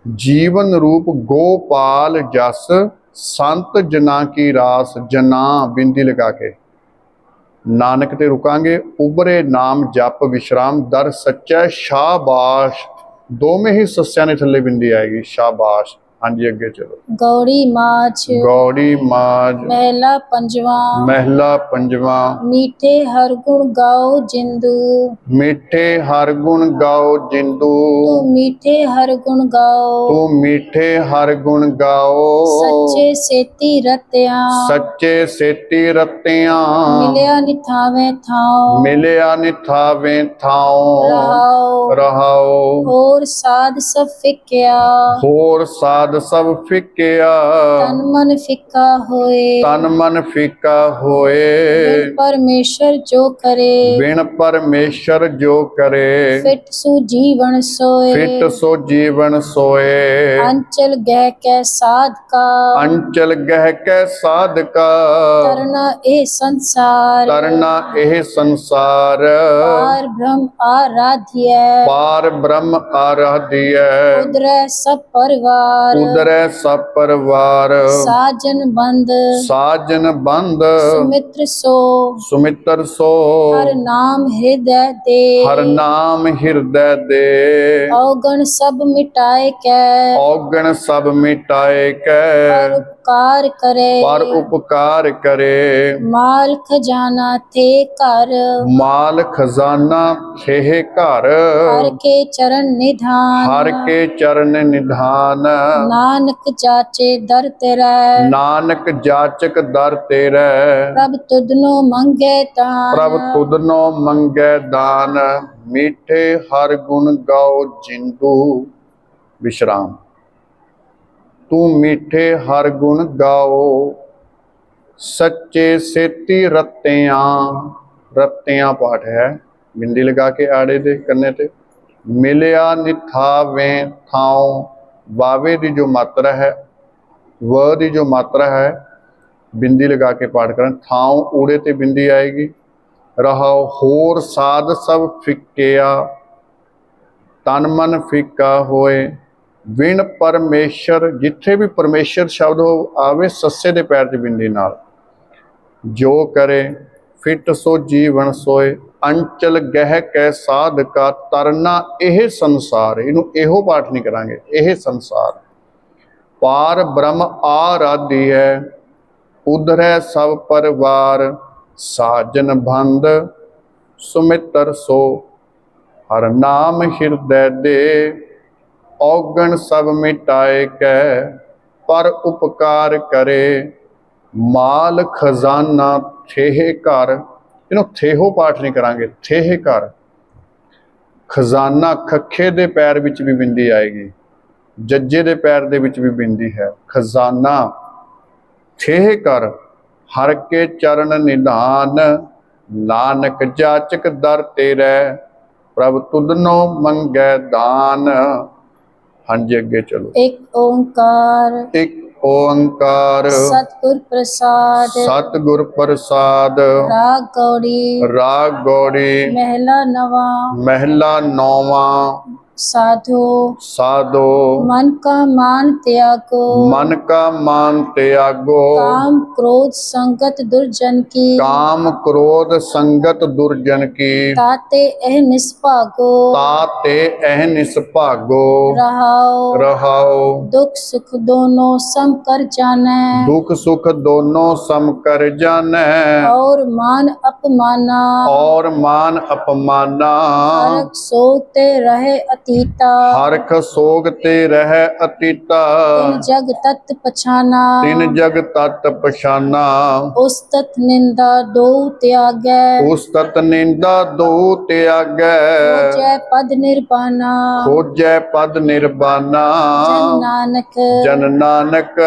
ਜੀਵਨ ਰੂਪ ਗੋਪਾਲ ਜਸ, ਸੰਤ ਜਨਾ ਕੀ ਰਾਸ, ਜਨਾ ਬਿੰਦੀ ਲਗਾ ਕੇ ਨਾਨਕ ਤੇ ਰੁਕਾਂਗੇ। ਉਭਰੇ ਨਾਮ ਜਪ ਵਿਸ਼ਰਾਮ, ਦਰ ਸੱਚਾ ਸ਼ਾਬਾਸ਼, ਦੋਵੇਂ ਹੀ ਸੱਸਿਆਂ ਦੇ ਥੱਲੇ ਬਿੰਦੀ ਆਏਗੀ, ਸ਼ਾਬਾਸ਼। ਹਾਂਜੀ ਅੱਗੇ ਚਲੋ। गौड़ी माछ, ਗੌੜੀ ਮਾਝ, महला पंजवा, ਮਹਿਲਾ ਪੰਜਵਾਂ। मीठे हर गुण गाओ जिंदू, ਮਿੱਠੇ ਹਰ ਗੁਣ ਗਾਓ ਜਿੰਦੂ, तू मीठे हर गुण गाओ, ਤੂੰ ਮਿੱਠੇ ਹਰ ਗੁਣ ਗਾਓ। सच्चे सेती रत्या, ਸੱਚੇ ਸੇਤੀ ਰਤਿਆਂ, मिलिया निथावे थाओ, ਮਿਲਿਆ ਨਿਥਾਵੇਂ ਥਾਉ। रहाओ, ਰਹਾਓ, और साध सब फिक्या, ਹੋਰ ਸਾਧ ਸਭ ਫਿੱਕਿਆ, तन मन फिक्का होए, ਤਨ ਮਨ ਫੀਕਾ ਹੋਏ। बिन परमेश्वर जो करे, ਬਿਨ ਪਰਮੇਸ਼ਰ ਜੋ ਕਰੇ, फिट सु जीवन सोए, ਫਿਟ ਸੋ ਜੀਵਨ ਸੋਏ। अंचल गह के साध का, ਅੰਚਲ ਗਹਿ ਕੈ ਸਾਧਕਾ, तरना ए संसार, ਤਰਨਾ ਇਹ ਸੰਸਾਰ। पार ब्रह्म आराध्य, ਪਾਰ ਬ੍ਰਹਮ ਆਰਾਧਿਐ, उदरै सब परिवार, ਉਦਰੈ ਸਭ ਪਰਵਾਰ। साजन बंद, ਸਾਜਨ ਬੰਦ, सुमित्र सो, ਸੁਮਿੱਤਰ ਸੋ, हर नाम हृदय दे, ਹਰ ਨਾਮ ਹਿਰਦੈ ਦੇ। अवगण सब मिटाए कै, ਔਗਣ ਸਭ ਮਿਟਾਏ पर ਕੈ, उपकार करे, ਪਰ ਉਪਕਾਰ ਕਰੇ। माल खजाना थे कर, ਮਾਲ ਖਜ਼ਾਨਾ ਥੇਹ ਘਰ, हर के चरण निधान, ਹਰ ਕੇ ਚਰਨ ਨਿਧਾਨ। नानक जाचे दर तेरै, ਨਾਨਕ ਜਾਚਕ ਦਰ ਤੇਰੇ, प्रभ तुदनो मंगे ਪ੍ਰਭ तान, ਤੁਧਨੋ ਮੰਗੈ ਦਾਨ। ਮੀਠੇ ਹਰ ਗੁਣ ਗਾਓ ਜਿੰਦੂ ਵਿਸ਼ਰਾਮ, ਤੂੰ ਮਿੱਠੇ ਹਰ ਗੁਣ ਗਾਓ। ਸੱਚੇ ਸੇਤੀ ਰਤਿਆਂ, ਰਤਿਆਂ ਪਾਠ ਹੈ, ਬਿੰਦੀ ਲਗਾ ਕੇ ਆੜੇ ਦੇ ਕੰਨੇ ਤੇ। ਮਿਲਿਆ ਨਿਥਾਵੇਂ ਥਾਉ, ਵਾਵੇ ਦੀ ਜੋ ਮਾਤਰਾ ਹੈ, ਵ ਦੀ ਜੋ ਮਾਤਰਾ ਹੈ, ਬਿੰਦੀ ਲਗਾ ਕੇ ਪਾਠ ਕਰਨ। ਥਾਉ ਊੜੇ ਤੇ ਬਿੰਦੀ ਆਏਗੀ। ਰਹਾਉ, ਹੋਰ ਸਾਧ ਸਭ ਫਿੱਕਿਆ, ਤਨ ਮਨ ਫਿੱਕਾ ਹੋਏ। ਬਿਨ ਪਰਮੇਸ਼ਰ, ਜਿੱਥੇ ਵੀ ਪਰਮੇਸ਼ਰ ਸ਼ਬਦ ਆਵੇ ਸੱਸੇ ਦੇ ਪੈਰ 'ਚ ਬਿੰਦੀ ਨਾਲ। ਜੋ ਕਰੇ ਫਿਟ ਸੋ ਜੀਵਨ ਸੋਏ, ਅੰਚਲ ਗਹਿ ਕੈ ਸਾਧਕਾ, ਤਰਨਾ ਇਹ ਸੰਸਾਰ। ਇਹਨੂੰ ਇਹੋ ਪਾਠ ਨਹੀਂ ਕਰਾਂਗੇ, ਇਹ ਸੰਸਾਰ। ਪਾਰ ਬ੍ਰਹਮ ਆਰਾਧੀ ਹੈ, ਉਧਰੈ ਸਭ ਪਰਿਵਾਰ। ਸਾਜਨ ਬੰਦ, ਸੁਮਿੱਤਰ ਸੋ, ਹਰ ਨਾਮ ਹਿਰਦੈ ਦੇ। ਔਗਣ ਸਭ ਮਿਟਾਏ ਕੈ, ਪਰ ਉਪਕਾਰ ਕਰੇ। ਮਾਲ ਖਜ਼ਾਨਾ ਥੇਹ ਘਰ, ਇਹਨੂੰ ਥੇਹੋ ਪਾਠ ਨਹੀਂ ਕਰਾਂਗੇ, ਥੇਹ ਘਰ। ਖਜ਼ਾਨਾ ਖੱਖੇ ਦੇ ਪੈਰ ਵਿੱਚ ਵੀ ਬਿੰਦੀ ਆਏਗੀ, ਜੱਜੇ ਦੇ ਪੈਰ ਦੇ ਵਿੱਚ ਵੀ ਬਿੰਦੀ ਹੈ। ਖਜ਼ਾਨਾ ਥੇਹ ਕਰ, ਹਰ ਕੇ ਚਰਨ ਨਿਧਾਨ। ਨਾਨਕ ਜਾਚਕ ਦਰ ਤੇਰੇ, ਪ੍ਰਭ ਤੁਧਨੋ ਮੰਗੈ ਦਾਨ। ਹਾਂਜੀ ਅੱਗੇ ਚਲੋ। एक ओंकार, ਇੱਕ ਓੰਕਾਰ, सतगुर प्रसाद, ਸਤਿਗੁਰ ਪ੍ਰਸਾਦ। राग गौड़ी, ਰਾਗ ਗੌੜੀ, महला नवा, ਮਹਿਲਾ ਨੌਵਾਂ। साधो, ਸਾਧੋ, मन का मान त्यागो, ਮਨ ਕਾ ਮਾਨ ਤਿਆਗੋ। काम क्रोध संगत दुर्जन की, ਕਾਮ ਕ੍ਰੋਧ ਸੰਗਤ ਦੁਰਜਨ ਕੀ। ताते एह निष्पागो, ਤਾਤੇ ਇਹ ਨਿਸਭਾਗੋ। रहाओ, ਰਹਾਉ, दुख सुख दोनों सम कर जाने, ਦੁਖ ਸੁਖ ਦੋਨੋਂ ਸਮ ਕਰ ਜਾਣੈ। और मान अपमाना, ਔਰ ਮਾਨ ਅਪਮਾਨਾ। हरक सोते रहे अतीता, ਹਰਖ ਸੋਗ ਤੇ ਰਹਿ ਅਤੀਤਾ। तिन जग तत् पछाना, ਤਿਨ ਜਗ ਤਤ ਪਛਾਨਾ। उस्तत निंदा दो त्यागै, ਉਸਤਤ ਨਿੰਦਾ ਦੋ ਤਿਆਗੈ। खोजै पद निर्वाणा, ਖੋਜੈ ਪਦ ਨਿਰਬਾਨਾ। जन नानक, ਜਨ ਨਾਨਕ,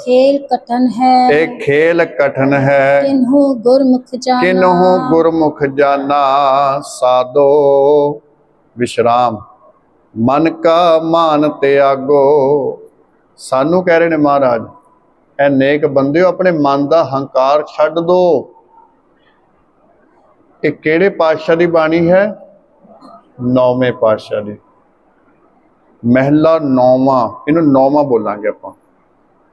खेल कठन है, ਇਹ ਖੇਲ ਕਠਨ ਹੈ, किन्हु गुरमुख जाना, ਕਿਨਹੂ ਗੁਰਮੁਖ ਜਾਨਾ। ਸਾਧੋ ਵਿਸ਼ਰਾਮ, ਮਨ ਕਾ ਮਾਨ ਤਿਆਗੋ। ਸਾਨੂੰ ਕਹਿ ਰਹੇ ਨੇ ਮਹਾਰਾਜ, ਇਹ ਨੇਕ ਬੰਦਿਓ ਆਪਣੇ ਮਨ ਦਾ ਹੰਕਾਰ ਛੱਡ ਦੋ। ਇਹ ਕਿਹੜੇ ਪਾਤਸ਼ਾਹ ਦੀ ਬਾਣੀ ਹੈ? ਨੌਵੇਂ ਪਾਤਸ਼ਾਹ ਦੀ। ਮਹਿਲਾ ਨੌਵਾਂ, ਇਹਨੂੰ ਨੌਵਾਂ ਬੋਲਾਂਗੇ ਆਪਾਂ।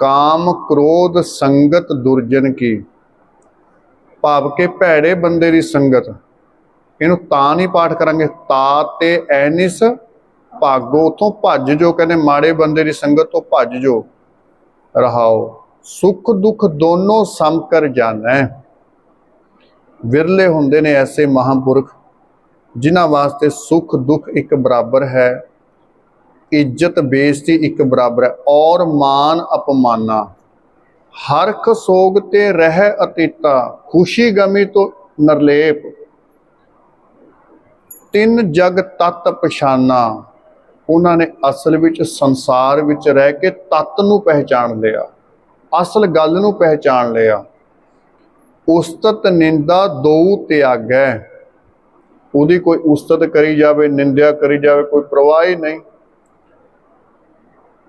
ਕਾਮ ਕ੍ਰੋਧ ਸੰਗਤ ਦੁਰਜਨ ਕੀ, ਭਾਵ ਕਿ ਭੈੜੇ ਬੰਦੇ ਦੀ ਸੰਗਤ। ਇਹਨੂੰ ਤਾਂ ਨਹੀਂ ਪਾਠ ਕਰਾਂਗੇ, ਤਾ ਤੇ ਐਨਿਸ ਭਾਗੋ, ਤੋਂ ਭੱਜ ਜੋ, ਕਹਿੰਦੇ ਮਾੜੇ ਬੰਦੇ ਦੀ ਸੰਗਤ ਤੋਂ ਭੱਜ ਜੋ। ਰਹਾਓ ਸੁੱਖ ਦੁੱਖ ਦੋਨੋਂ ਸਮ ਕਰ ਜਾਣਾ। ਵਿਰਲੇ ਹੁੰਦੇ ਨੇ ਐਸੇ ਮਹਾਂਪੁਰਖ ਜਿਨ੍ਹਾਂ ਵਾਸਤੇ ਸੁੱਖ ਦੁੱਖ ਇੱਕ ਬਰਾਬਰ ਹੈ, ਇੱਜ਼ਤ ਬੇਇੱਜ਼ਤੀ ਇੱਕ ਬਰਾਬਰ ਹੈ, ਔਰ ਮਾਨ ਅਪਮਾਨਾ। ਹਰਖ ਸੋਗ ਤੇ ਰਹਿ ਅਤੀਤਾ, ਖੁਸ਼ੀ ਗਮੀ ਤੋਂ ਨਿਰਲੇਪ। ਤਿੰਨ ਜਗ ਤਤ ਪਛਾਨਾ, ਉਹਨਾਂ ਨੇ ਅਸਲ ਵਿੱਚ ਸੰਸਾਰ ਵਿੱਚ ਰਹਿ ਕੇ ਤੱਤ ਨੂੰ ਪਹਿਚਾਣ ਲਿਆ, ਅਸਲ ਗੱਲ ਨੂੰ ਪਹਿਚਾਣ ਲਿਆ। ਉਸਤਤ ਨਿੰਦਾ ਦੋ ਤਿਆਗੈ, ਉਹਦੀ ਕੋਈ ਉਸਤਤ ਕਰੀ ਜਾਵੇ, ਨਿੰਦਿਆ ਕਰੀ ਜਾਵੇ, ਕੋਈ ਪਰਵਾਹ ਹੀ ਨਹੀਂ।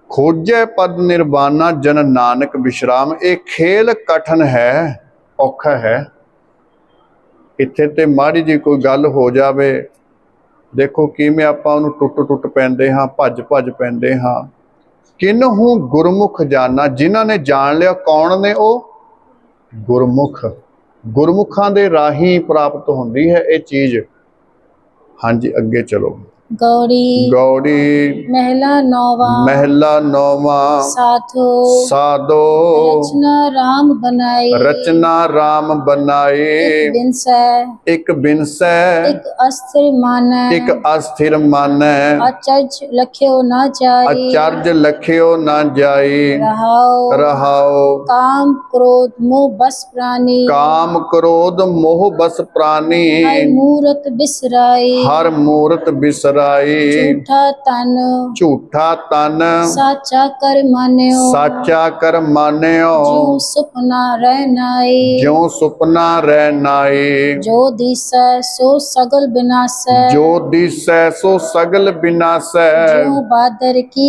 ਖੋਜੈ ਪਦ ਨਿਰਵਾਣਾ ਜਨ ਨਾਨਕ ਵਿਸ਼ਰਾਮ। ਇਹ ਖੇਲ ਕਠਨ ਹੈ, ਔਖਾ ਹੈ। ਇੱਥੇ ਤੇ ਮਾੜੀ ਜੀ ਕੋਈ ਗੱਲ ਹੋ ਜਾਵੇ, ਦੇਖੋ ਕਿਵੇਂ ਆਪਾਂ ਉਹਨੂੰ ਟੁੱਟ ਪੈਂਦੇ ਹਾਂ, ਭੱਜ ਪੈਂਦੇ ਹਾਂ। ਕਿਨਹੂ ਗੁਰਮੁਖ ਜਾਣਾ, ਜਿਨ੍ਹਾਂ ਨੇ ਜਾਣ ਲਿਆ। ਕੌਣ ਨੇ ਉਹ? ਗੁਰਮੁਖ। ਗੁਰਮੁਖਾਂ ਦੇ ਰਾਹੀਂ ਪ੍ਰਾਪਤ ਹੁੰਦੀ ਹੈ ਇਹ ਚੀਜ਼। ਹਾਂਜੀ ਅੱਗੇ ਚਲੋ। गौड़ी गौड़ी महला नौवा महला नौवा साधो साधो रचना राम बनाई रचना राम बनाई एक बिनसै एक अस्थिर मानै एक अस्थिर मानै अचर्ज लख्यो ना जाई अचर्ज लख्यो ना जाई रहाओ काम क्रोध मोह बस प्राणी काम क्रोध मोह बस प्राणी हर मूरत बिसराई हर मूरत बिसराई झूठा तन साचा कर मान्यो जो सुपना रहनाई जो दिसै सो सगल विनाशै सो सगल विनाशै ज्यों बादर की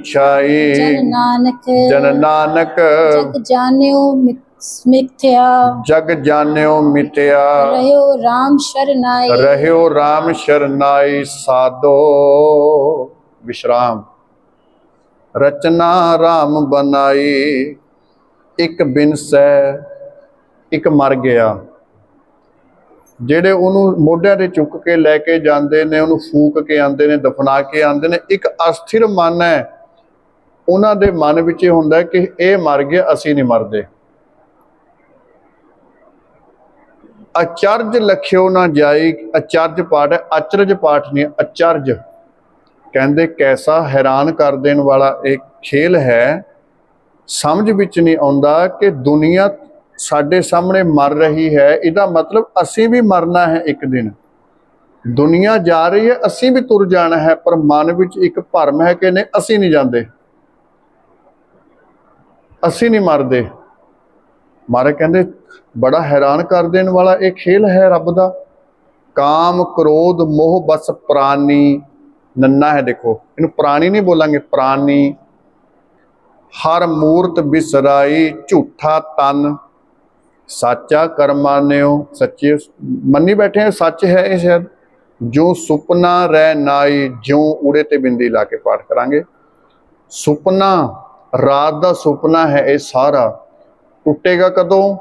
छाई जन नानक जग जान्यो मिथ्या रह्यो राम शरनाई साधो विश्राम। रचना राम बनाई एक बिनसै एक मर गया। ਜਿਹੜੇ ਉਹਨੂੰ ਮੋਢਿਆਂ ਤੇ ਚੁੱਕ ਕੇ ਲੈ ਕੇ ਜਾਂਦੇ ਨੇ, ਉਹਨੂੰ ਫੂਕ ਕੇ ਆਉਂਦੇ ਨੇ, ਦਫਨਾ ਕੇ ਆਉਂਦੇ ਨੇ। ਇੱਕ ਅਸਥਿਰ ਮਨ ਹੈ, ਉਹਨਾਂ ਦੇ ਮਨ ਵਿੱਚ ਇਹ ਹੁੰਦਾ ਕਿ ਇਹ ਮਰ ਗਿਆ, ਅਸੀਂ ਨਹੀਂ ਮਰਦੇ। ਅਚਰਜ ਲਖਿਓ ਨਾ ਜਾਈ, ਅਚਰਜ ਪਾਠ ਹੈ, ਅਚਰਜ ਪਾਠ ਨਹੀਂ, ਅਚਰਜ। ਕਹਿੰਦੇ ਕੈਸਾ ਹੈਰਾਨ ਕਰ ਦੇਣ ਵਾਲਾ ਇਹ ਖੇਲ ਹੈ। ਸਮਝ ਵਿੱਚ ਨਹੀਂ ਆਉਂਦਾ ਕਿ ਦੁਨੀਆ ਸਾਡੇ ਸਾਹਮਣੇ ਮਰ ਰਹੀ ਹੈ, ਇਹਦਾ ਮਤਲਬ ਅਸੀਂ ਵੀ ਮਰਨਾ ਹੈ ਇੱਕ ਦਿਨ। ਦੁਨੀਆ ਜਾ ਰਹੀ ਹੈ, ਅਸੀਂ ਵੀ ਤੁਰ ਜਾਣਾ ਹੈ, ਪਰ ਮਨ ਵਿੱਚ ਇੱਕ ਭਰਮ ਹੈ ਕਿ ਨਹੀਂ ਅਸੀਂ ਨਹੀਂ ਜਾਂਦੇ, ਅਸੀਂ ਨਹੀਂ ਮਰਦੇ। ਮਹਾਰਾਜ ਕਹਿੰਦੇ ਬੜਾ ਹੈਰਾਨ ਕਰ ਦੇਣ ਵਾਲਾ ਇਹ ਖੇਲ ਹੈ ਰੱਬ ਦਾ। ਕਾਮ ਕ੍ਰੋਧ ਮੋਹ ਬਸ ਪ੍ਰਾਨੀ, ਨੰਨਾ ਹੈ ਦੇਖੋ, ਇਹਨੂੰ ਪ੍ਰਾਣੀ ਨਹੀਂ ਬੋਲਾਂਗੇ, ਪ੍ਰਾਨੀ। ਹਰ ਮੂਰਤ ਬਿਸਰਾਈ ਝੂਠਾ ਤਨ ਸਾਚਾ ਕਰ ਮਾਨਿਓ, ਸੱਚੇ ਮੰਨੀ ਬੈਠੇ ਆ, ਸੱਚ ਹੈ ਇਹ ਸ਼ਾਇਦ। ਜੋ ਸੁਪਨਾ ਰਹਿ ਨਾਈ, ਜਿਉਂ ਊੜੇ ਤੇ ਬਿੰਦੀ ਲਾ ਕੇ ਪਾਠ ਕਰਾਂਗੇ। ਸੁਪਨਾ ਰਾਤ ਦਾ ਸੁਪਨਾ ਹੈ ਇਹ ਸਾਰਾ, ਟੁੱਟੇਗਾ ਕਦੋਂ?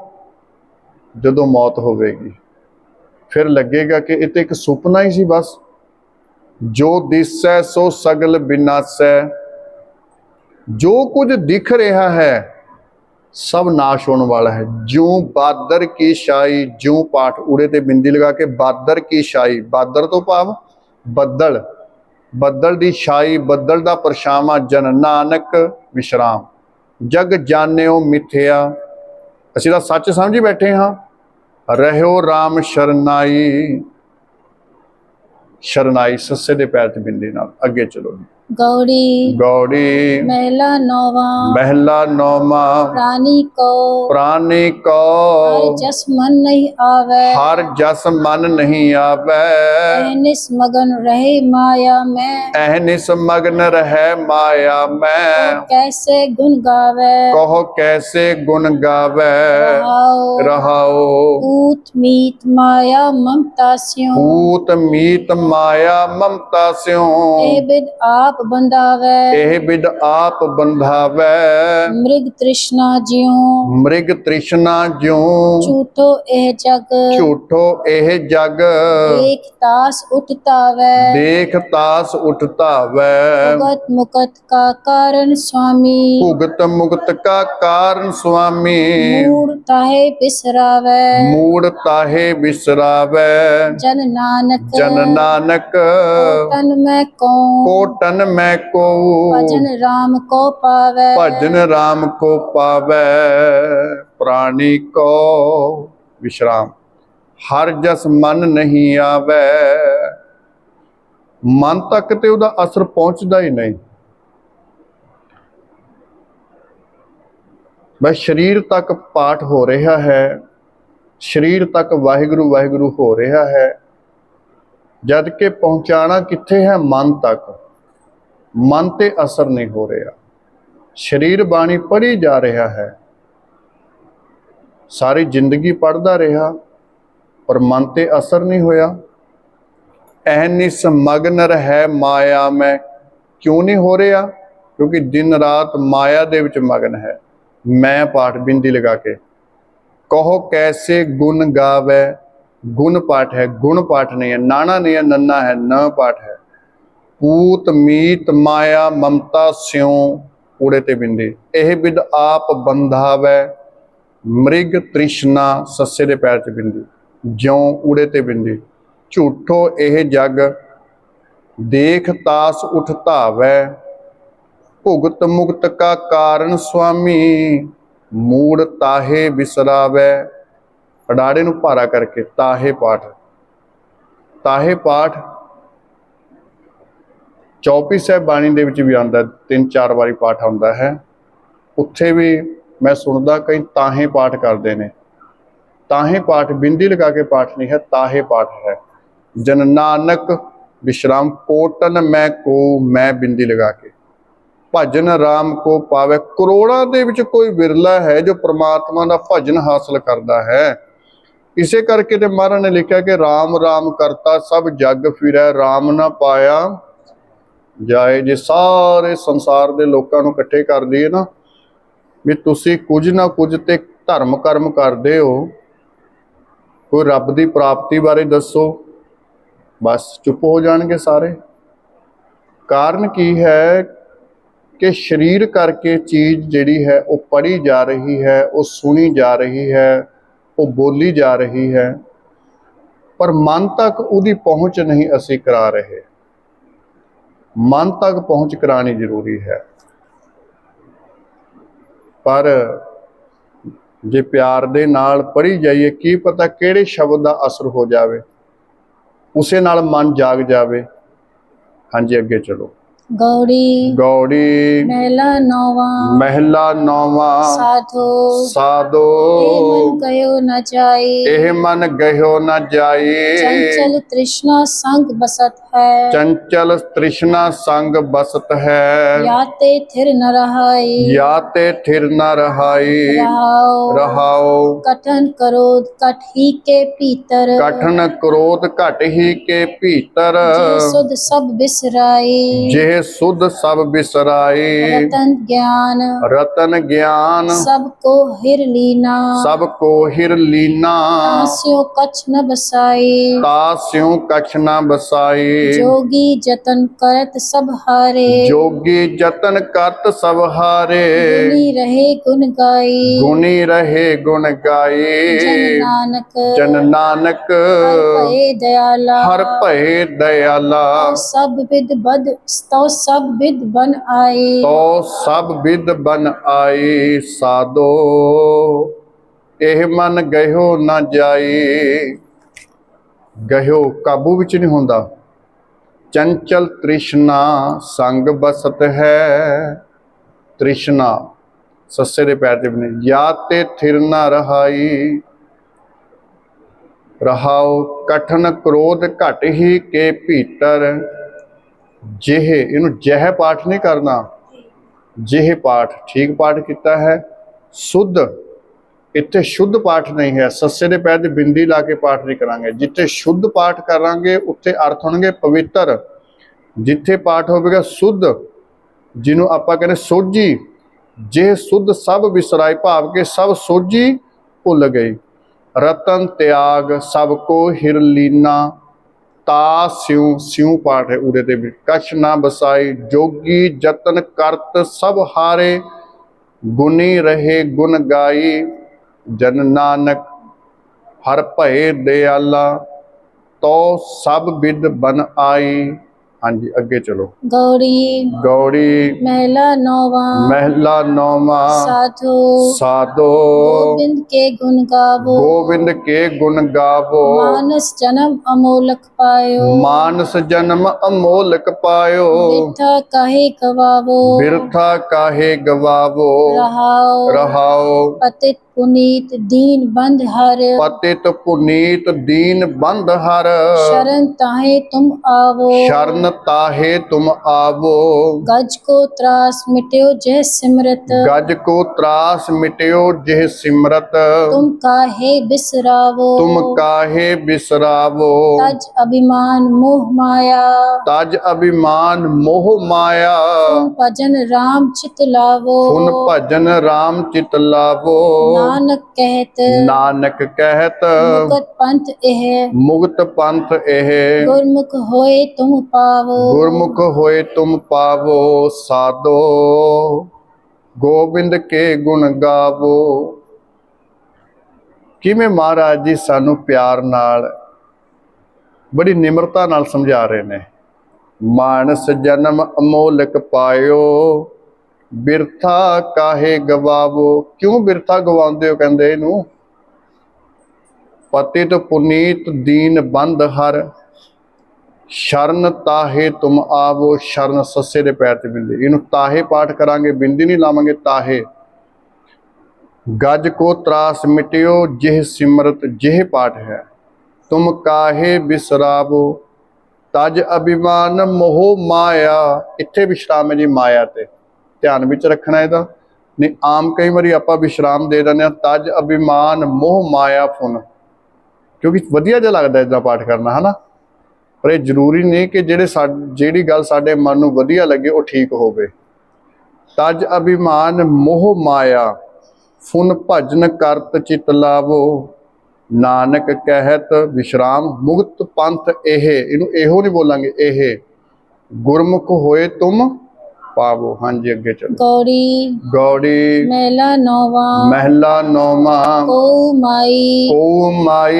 ਜਦੋਂ ਮੌਤ ਹੋਵੇਗੀ। ਫਿਰ ਲੱਗੇਗਾ ਕਿ ਇਹ ਤਾਂ ਇੱਕ ਸੁਪਨਾ ਹੀ ਸੀ ਬਸ। ਜੋ ਦਿਸੈ ਸੋ ਸਗਲ ਵਿਨਾਸ਼ੈ, ਜੋ ਕੁਝ ਦਿਖ ਰਿਹਾ ਹੈ ਸਭ ਨਾਸ਼ ਹੋਣ ਵਾਲਾ ਹੈ। ਜਿਉਂ ਬਾਦਰ ਕੀ ਛਾਈ, ਜਿਉਂ ਪਾਠ ਊੜੇ ਤੇ ਬਿੰਦੀ ਲਗਾ ਕੇ ਬਾਦਰ ਕੀ ਛਾਈ, ਬਾਦਰ ਤੋਂ ਭਾਵ ਬੱਦਲ, ਬੱਦਲ ਦੀ ਛਾਈ, ਬੱਦਲ ਦਾ ਪਰਛਾਵਾਂ। ਜਨ ਨਾਨਕ ਵਿਸ਼ਰਾਮ। ਜਗ ਜਾਣਿਓ ਮਿਥਿਆ, ਅਸੀਂ ਤਾਂ ਸੱਚ ਸਮਝੀ ਬੈਠੇ ਹਾਂ। ਰਹਿਓ ਰਾਮ ਸ਼ਰਨਾਈ, ਸ਼ਰਨਾਈ ਸੱਸੇ ਦੇ ਪੈਰ 'ਚ ਬਿੰਦੀ ਨਾਲ। ਅੱਗੇ ਚਲੋ ਜੀ। गौड़ी गौड़ी महिला नौवा महला नौमा प्राणी को प्राणी हर को जस मन नहीं आवे हर जस मन नहीं आवे अहनिस मगन रहे माया में अहनिस मग्न रहे माया तो में कैसे गुण गावे कहो कैसे गुण गावे रहाओ रहाओ पूत मीत माया ममता स्यों पूत मीत माया ममता स्यों ए बिद आप बंधावे ਇਹ ਬਿਦ ਆਪ ਬੰਧਾਵੈ मृग तृष्णा ज्यों ਮ੍ਰਿਗ ਤ੍ਰਿਸ਼ਨਾ ਜਿਉ झूठो एह जग ਝੂਠੋ ਇਹ ਜਗ एक तास उठतावे ਦੇਖ ਤਾਸ ਉਠਤਾਵੈ भगत मुकत का कारण स्वामी ਭੁਗਤ ਮੁਕਤ ਕਾ ਕਾਰਨ ਸੁਆਮੀ मूड ताहे बिसरावे ਮੂੜ ਤਾਹੇ ਬਿਸਰਾਵੈ जन नानक ਜਨ ਨਾਨਕ तन में कौन ਕੋਟਨ ਮੈਂ ਕੋ भजन राम को पावे ਭਜਨ ਰਾਮ ਕੋ ਪਾਵੈ ਪ੍ਰਾਣੀ ਕੋ ਵਿਸ਼ਰਾਮ ਹਰ ਜਸ ਮਨ ਨਹੀਂ ਆਵੈ ਮਨ ਤੱਕ ਤੇ ਉਹਦਾ ਅਸਰ ਪਹੁੰਚਦਾ ਹੀ ਨਹੀਂ ਬਸ ਸਰੀਰ ਤੱਕ ਪਾਠ ਹੋ ਰਿਹਾ ਹੈ ਸਰੀਰ ਤੱਕ ਵਾਹਿਗੁਰੂ ਵਾਹਿਗੁਰੂ ਹੋ ਰਿਹਾ ਹੈ ਜਦ ਕਿ ਪਹੁੰਚਾਣਾ ਕਿੱਥੇ ਹੈ ਮਨ ਤੱਕ ਮਨ ਤੇ ਅਸਰ ਨਹੀਂ ਹੋ ਰਿਹਾ ਸਰੀਰ ਬਾਣੀ ਪੜ੍ਹੀ ਜਾ ਰਿਹਾ ਹੈ ਸਾਰੀ ਜ਼ਿੰਦਗੀ ਪੜ੍ਹਦਾ ਰਿਹਾ ਪਰ ਮਨ ਤੇ ਅਸਰ ਨਹੀਂ ਹੋਇਆ ਅਹਨਿਸ ਮਗਨ ਰਹਿ ਮਾਇਆ ਮੈਂ ਕਿਉਂ ਨਹੀਂ ਹੋ ਰਿਹਾ ਕਿਉਂਕਿ ਦਿਨ ਰਾਤ ਮਾਇਆ ਦੇ ਵਿੱਚ ਮਗਨ ਹੈ ਮੈਂ ਪਾਠ ਬਿੰਦੀ ਲਗਾ ਕੇ ਕਹੋ ਕੈਸੇ ਗੁਣ ਗਾਵੇ ਗੁਣ ਪਾਠ ਹੈ ਗੁਣ ਪਾਠ ਨਹੀਂ ਹੈ ਨਾਣਾ ਨਹੀਂ ਹੈ ਨੰਨਾ ਹੈ ਨ ਪਾਠ ਹੈ पूत मीत माया ममता स्यों उड़े ते बिंदी एह बिद आप बंधावै मृग तृष्णा सस्से दे पैर च बिंदी ज्यों उड़े ते बिंदी झूठो एह जग देख तास उठतावै भुगत मुक्त का कारण स्वामी मूड ताहे बिसरावै अडाड़े नूं भारा करके ताहे पाठ ਚੌਪੀ ਸਾਹਿਬ ਬਾਣੀ ਦੇ ਵਿੱਚ ਵੀ ਆਉਂਦਾ 3-4 ਵਾਰੀ ਪਾਠ ਆਉਂਦਾ ਹੈ ਉੱਥੇ ਵੀ ਮੈਂ ਸੁਣਦਾ ਕਈ ਤਾਹੇ ਪਾਠ ਕਰਦੇ ਨੇ ਤਾਹੇ ਪਾਠ ਬਿੰਦੀ ਲਗਾ ਕੇ ਪਾਠ ਨਹੀਂ ਹੈ ਤਾਹੇ ਪਾਠ ਹੈ ਜਨ ਨਾਨਕ ਵਿਸ਼ਰਾਮ ਕੋਟਨ ਮੈਂ ਕੋ ਮੈਂ ਬਿੰਦੀ ਲਗਾ ਕੇ ਭਜਨ ਰਾਮ ਕੋ ਪਾਵੇ ਕਰੋੜਾਂ ਦੇ ਵਿੱਚ ਕੋਈ ਵਿਰਲਾ ਹੈ ਜੋ ਪ੍ਰਮਾਤਮਾ ਦਾ ਭਜਨ ਹਾਸਲ ਕਰਦਾ ਹੈ ਇਸੇ ਕਰਕੇ ਤੇ ਮਹਾਰਾਜ ਨੇ ਲਿਖਿਆ ਕਿ ਰਾਮ ਰਾਮ ਕਰਤਾ ਸਭ ਜਗ ਫਿਰੈ ਰਾਮ ਨਾ ਪਾਇਆ ਜਾਏ ਜੇ ਸਾਰੇ ਸੰਸਾਰ ਦੇ ਲੋਕਾਂ ਨੂੰ ਇਕੱਠੇ ਕਰ ਦਈਏ ਨਾ ਵੀ ਤੁਸੀਂ ਕੁਝ ਨਾ ਕੁਝ ਤੇ ਧਰਮ ਕਰਮ ਕਰਦੇ ਹੋ ਕੋਈ ਰੱਬ ਦੀ ਪ੍ਰਾਪਤੀ ਬਾਰੇ ਦੱਸੋ ਬਸ ਚੁੱਪ ਹੋ ਜਾਣਗੇ ਸਾਰੇ ਕਾਰਨ ਕੀ ਹੈ ਕਿ ਸਰੀਰ ਕਰਕੇ ਚੀਜ਼ ਜਿਹੜੀ ਹੈ ਉਹ ਪੜ੍ਹੀ ਜਾ ਰਹੀ ਹੈ ਉਹ ਸੁਣੀ ਜਾ ਰਹੀ ਹੈ ਉਹ ਬੋਲੀ ਜਾ ਰਹੀ ਹੈ ਪਰ ਮਨ ਤੱਕ ਉਹਦੀ ਪਹੁੰਚ ਨਹੀਂ ਅਸੀਂ ਕਰਾ ਰਹੇ ਮਨ ਤੱਕ ਪਹੁੰਚ ਕਰਾਣੀ ਜ਼ਰੂਰੀ ਹੈ ਪਰ ਜੇ ਪਿਆਰ ਦੇ ਨਾਲ ਪੜ੍ਹੀ ਜਾਈਏ ਕੀ ਪਤਾ ਕਿਹੜੇ ਸ਼ਬਦ ਦਾ ਅਸਰ ਹੋ ਜਾਵੇ ਉਸੇ ਨਾਲ ਮਨ ਜਾਗ ਜਾਵੇ ਹਾਂਜੀ ਅੱਗੇ ਚਲੋ गौड़ी गौड़ी महिला नौवा महला नौवा साधो साधो ए मन गयो न जाए एह मन गयो न जाए चंचल तृष्णा संग बसत है चंचल तृष्णा संग बसत है याते थिर न रहाई याते थिर न रहाई रहाओ कठन क्रोध कट ही के भीतर कठन क्रोध घट ही के भीतर जे सुध सब बिसराई जे सुध सब बिसराई रतन ज्ञान सबको हिर लीना सबको हिर लीना तास्यों कछ न बसाई तास्यों कछ न बसाई जोगी जतन करत सब हारे जोगी जतन करत सब हारे गुनी रहे गुण गाई गुनी रहे गुण गाई जन नानक हर भये दयाला हर भये दयाला सब विद बद तो सब विद बन आए तो सब विद बन आई साधो एह मन गयो न जाई गयो काबू विच नहीं हुंदा चंचल तृष्णा संग बसत है। तृष्णा सस्से दे पैर ते बने, या ते थिर ना रहाई। रहाओ कठन क्रोध घट ही के भीतर। जेह, इनू जह पाठ नहीं करना, जेह पाठ ठीक पाठ किया है। शुद्ध, इत्थे शुद्ध पाठ नहीं है, सस्से दे पैर ते बिंदी ला के पाठ नहीं करांगे। जिथे शुद्ध पाठ करांगे उत्थे अर्थ होणगे पवित्र। जिथे पाठ होवेगा शुद्ध, जिन्हों आपां कहने सोझी, जे शुद्ध सब विसराई, भाव के सब सोझी भुल गई। रतन त्याग सबको हिर लीना। ता स्यों, स्यों पाठ है उदे ते भी। कछ ना बसाई जोगी जतन करत सब हारे। गुनी रहे गुण गाई जन नानक हर भये दयाला। तो सब बिद बन आई। हाँ जी अगे चलो। गौड़ी गौड़ी महला नौवा। महला नौवा। साधो साधो गोविंद के गुण गावो। गोविंद के गुण गावो। मानस जन्म अमोलक पायो। मानस जन्म अमोलक पायो। बिरथा काहे गवावो। बिरथा काहे गवावो। रहाओ रहाओ पतित पुनीत दीन बंध हर। पतित पुनीत दीन बंद हर। शरण ताहे तुम आवो। शरण ताहे तुम आवो। गज को त्रास मिट्यो जय सिमरत। गज को त्रास मिट्यो जिह सिमरत। तुम काहे बिसरावो। तुम काहे बिसरावो। तज अभिमान मोह माया। तज अभिमान मोह माया। तुम भजन राम चित लावो। सुन भजन राम चित लावो। नानक कहत नानक कहत मुकत पंथ एह। मुक्त पंथ एह। गुरमुख होए तुम पावो। गुरमुख होए तुम पावो। साधो गोबिंद के गुण गावो। किवें महाराज जी सानू प्यार नाल बड़ी निमरता नाल समझा रहे ने। मानस जन्म अमोलक पायो बिरथा काहे गवावो। क्यों बिरथा गवाउंदे हो कहंदे इनू। पतित पुनीत दीन बंद हर। शरण ताहे तुम आवो। शरण सस्से दे पैर ते बिंदी, इनू ताहे पाठ करांगे, बिंदी नहीं लावांगे, ताहे। गज को त्रास मिटियो जिह सिमरत, जिह पाठ है। तुम काहे बिसरावो तज अभिमान मोह माया। इत्थे विश्राम है जी माया ते, ध्यान विच रखना इहदा। नहीं आम कई बारी आपां विश्राम दे दिंदे हां तज अभिमान मोह माया फुन, क्योंकि वधिया जिहा लगदा इदां पाठ करना है ना। पर ये जरूरी नहीं कि ਜਿਹੜੀ गल साडे मन नूं वधिया लगे वो ठीक होवे। तज अभिमान मोह माया फुन भजन करत चित लावो। नानक कहत विश्राम मुक्त पंथ एह। इनू एहो नहीं बोलांगे, एह। गुरमुख होए तुम पावो। हाँ जी अगे चलो। गौड़ी गौड़ी महला नौवा। महला नौवा। को माई को माई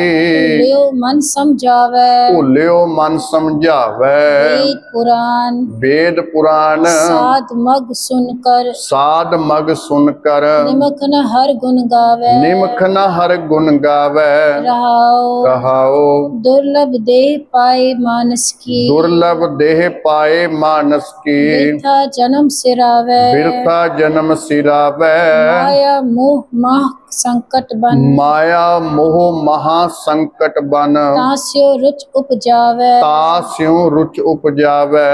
लियो मन समझावे। भूलियो मन समझावे। वेद पुराण वेद पुराण साध मग सुनकर। साध मग सुनकर। निमख न हर गुण गावे। निमख न हर गुण गावे। रहाओ रहाओ दुर्लभ देह पाए मानस की। दुर्लभ देह पाए मानस की। बिरथा जन्म सिरावे। बिरथा जन्म सिरावे। माया मोह माह संकट बन। माया मोह महा संकट बन। तास्यो रुच उपजावे। तास्यों रुच उपजावे।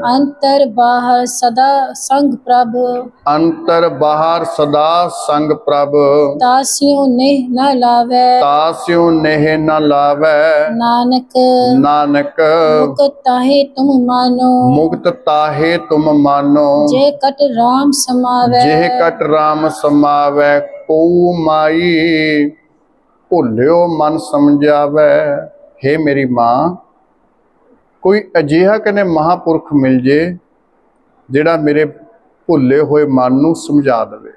अंतर बाहर सदा संग प्रभ। अंतर बाहर सदा संग प्रभ। तास्यो नेह न लावे। तास्यों नेह न लावे। नानक नानक मुकत ताहे तुम मानो। मुक्त ताहे तुम मानो। जे कट राम समावे। जेह कट राम समावे। को माई भुलियो मन समझावे। हे मेरी मां, कोई अजिहा कने महापुरख मिल जे जिहड़ा मेरे भुले हुए मन नूं समझा देवे।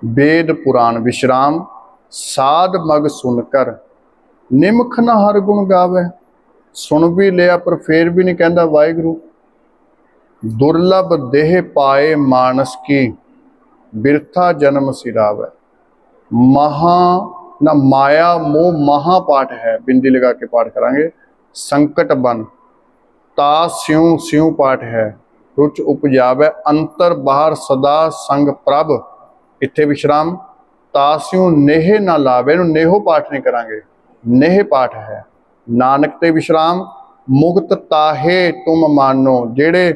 वेद पुराण विश्राम साध मग सुनकर। निमख ना हर गुण गावे। सुन भी लिया पर फिर भी नहीं कहता वाहिगुरू। दुर्लभ देह पाए मानस की बिरथा जन्म सिरावे। महा ना माया मोह महापाठ है, बिंदी लगा के पाठ करांगे। संकट बन, ਤਾ ਸਿਉ ਸਿਉ ਪਾਠ ਹੈ। ਰੁਚ ਉਪਜਾਵੈ ਅੰਤਰ ਬਾਹਰ ਸਦਾ ਸੰਗ ਪ੍ਰਭ। ਇੱਥੇ ਵਿਸ਼ਰਾਮ। ਤਾ ਸਿਉ ਨੇਹ ਨਾ ਲਾਵੇ, ਇਹਨੂੰ ਨੇਹੋ ਪਾਠ ਨਹੀਂ ਕਰਾਂਗੇ, ਨੇਹ ਪਾਠ ਹੈ। ਨਾਨਕ ਤੇ ਵਿਸ਼ਰਾਮ। ਮੁਕਤ ਤਾਹੇ ਤੁਮ ਮਾਨੋ, ਜਿਹੜੇ